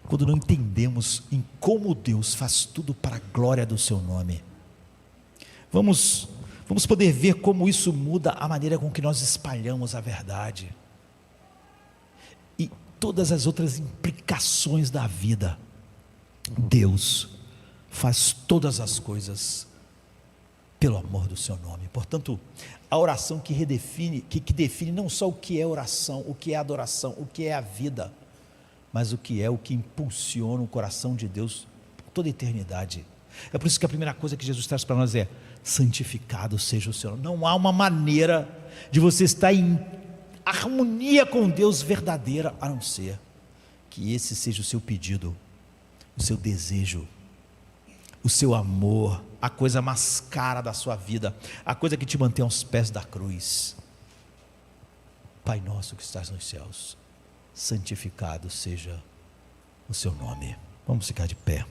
quando não entendemos em como Deus faz tudo para a glória do seu nome. Vamos poder ver como isso muda a maneira com que nós espalhamos a verdade e todas as outras implicações da vida. Deus faz todas as coisas pelo amor do seu nome. Portanto, a oração que define não só o que é oração, o que é adoração, o que é a vida, mas o que impulsiona o coração de Deus por toda a eternidade. É por isso que a primeira coisa que Jesus traz para nós é: santificado seja o seu nome. Não há uma maneira de você estar em harmonia com Deus verdadeira, a não ser que esse seja o seu pedido, o seu desejo, o seu amor, a coisa mais cara da sua vida, a coisa que te mantém aos pés da cruz. Pai nosso que estás nos céus, santificado seja o seu nome. Vamos ficar de pé.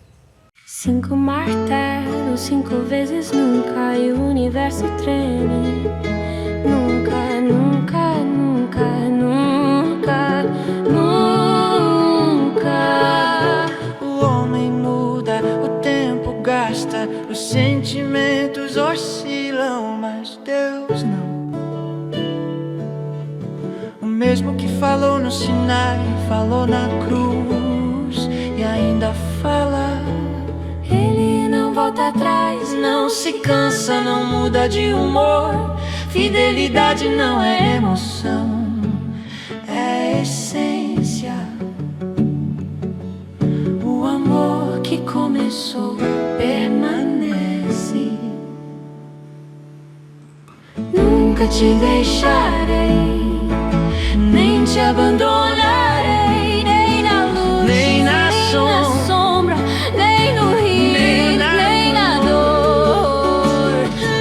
5 martelos, 5 vezes nunca, e o universo treme. Nunca, nunca, nunca, nunca, nunca. O homem muda, o tempo gasta, os sentimentos oscilam, mas Deus não. O mesmo que falou no Sinai, falou na cruz e ainda fala. Ele não volta atrás, Não se cansa, não muda de humor. Fidelidade não é emoção, é essência. o amor que começou permanece. Nunca te deixarei, nem te abandonarei, nem na luz, nem na sombra, nem no rio, nem na dor.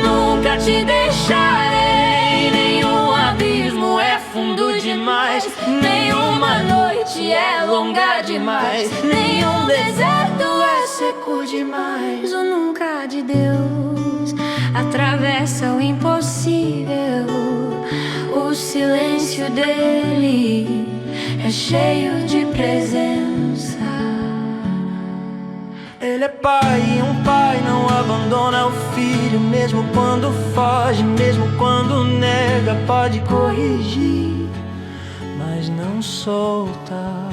Nunca te deixarei, nenhum abismo é fundo demais, Nenhuma noite é longa demais, nenhum deserto é seco demais. O nunca de Deus atravessa o impossível. O silêncio dele é cheio de presença. Ele é pai e um pai não abandona o filho, mesmo quando foge, mesmo quando nega, pode corrigir, mas não solta.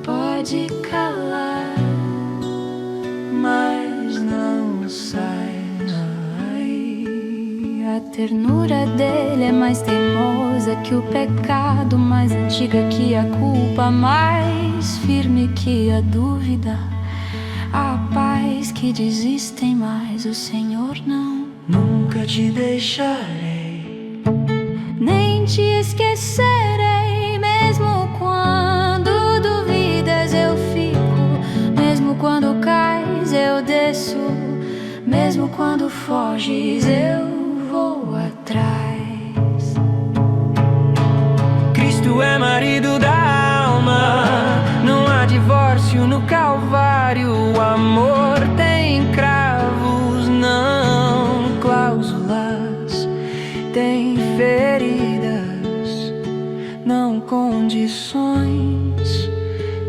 Pode calar, Mas não sai. a ternura dele é mais teimosa que o pecado, mais antiga que a culpa, mais firme que a dúvida. Há pais que desistem, mas o Senhor não. Nunca te deixarei, Nem te esquecerei, mesmo quando duvidas eu fico, mesmo quando cais eu desço, mesmo quando foges eu vou atrás. Cristo é marido da alma, não há divórcio no Calvário. O amor tem cravos, não cláusulas, tem feridas, não condições,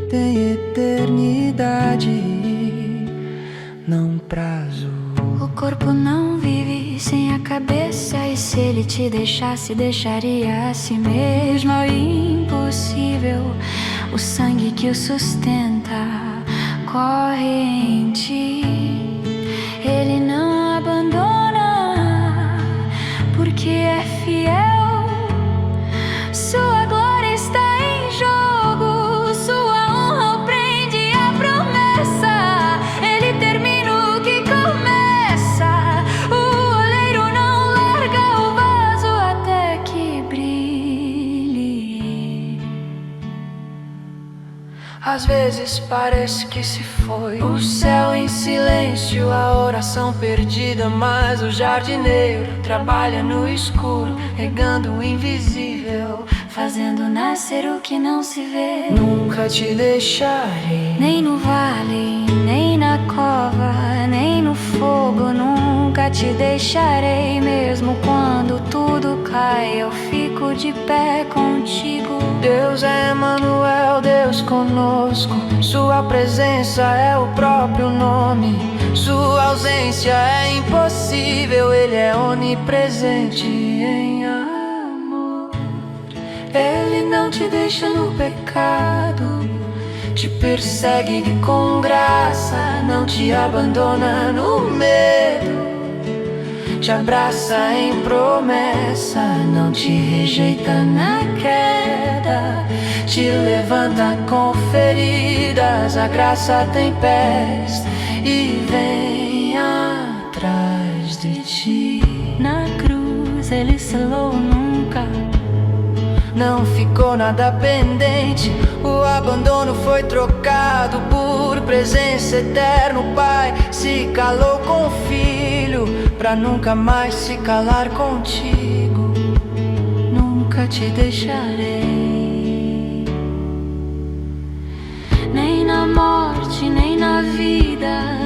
tem eternidade, não prazo. O corpo não vive sem a cabeça e sem se ele te deixasse, deixaria a si mesmo. É impossível, o sangue que o sustenta corre em ti. Ele não abandona, porque é fiel. Sua glória está em jogo, sua honra prende a promessa. Ele termina o que começa, o oleiro não larga o vaso até que brilhe. Às vezes parece que se foi o céu em silêncio, a oração perdida, mas o jardineiro trabalha no escuro, regando o invisível, fazendo nascer o que não se vê. Nunca te deixarei, nem no vale, nem na cova, nem no fogo. Nunca te deixarei, mesmo quando tudo cai, eu fico de pé contigo. Deus é Emanuel, Deus conosco. Sua presença é o próprio nome. Sua ausência é impossível. Ele é onipresente em amor. Ele não te deixa no pecado, te persegue com graça, não te abandona no medo, te abraça em promessa, não te rejeita na queda, te levanta com feridas, a graça tem pés e vem atrás de ti. Na cruz ele selou nunca, não ficou nada pendente, o abandono foi trocado por presença eterna. O Pai se calou com o Filho, pra nunca mais se calar contigo. Nunca te deixarei, nem na morte, nem na vida,